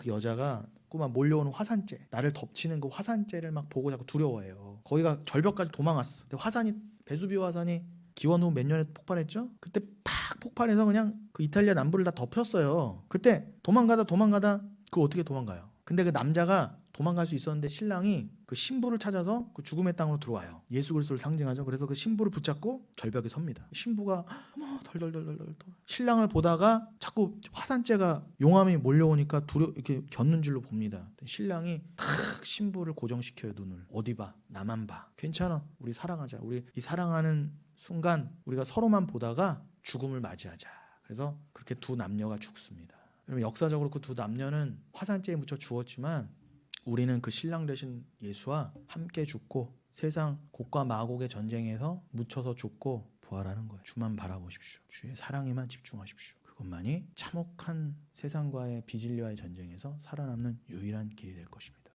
여자가 자꾸만 몰려오는 화산재, 나를 덮치는 그 화산재를 막 보고 자꾸 두려워해요. 거기가 절벽까지 도망갔어. 근데 베수비오 화산이 기원 후 몇 년에 폭발했죠? 그때 팍 폭발해서 그냥 그 이탈리아 남부를 다 덮였어요. 그때 도망가다 그걸 어떻게 도망가요? 근데 그 남자가 도망갈 수 있었는데 신랑이 그 신부를 찾아서 그 죽음의 땅으로 들어와요. 예수 그리스도를 상징하죠. 그래서 그 신부를 붙잡고 절벽에 섭니다. 신부가 덜덜덜덜 신랑을 보다가 자꾸 화산재가 용암이 몰려오니까 이렇게 곁는 줄로 봅니다. 신랑이 탁 신부를 고정시켜요. 눈을. 어디 봐? 나만 봐. 괜찮아. 우리 사랑하자. 우리 이 사랑하는 순간 우리가 서로만 보다가 죽음을 맞이하자. 그래서 그렇게 두 남녀가 죽습니다. 역사적으로 그 두 남녀는 화산재에 묻혀 죽었지만 우리는 그 신랑 되신 예수와 함께 죽고 세상 곡과 마곡의 전쟁에서 묻혀서 죽고 부활하는 거예요. 주만 바라보십시오. 주의 사랑에만 집중하십시오. 그것만이 참혹한 세상과의 비진리와의 전쟁에서 살아남는 유일한 길이 될 것입니다.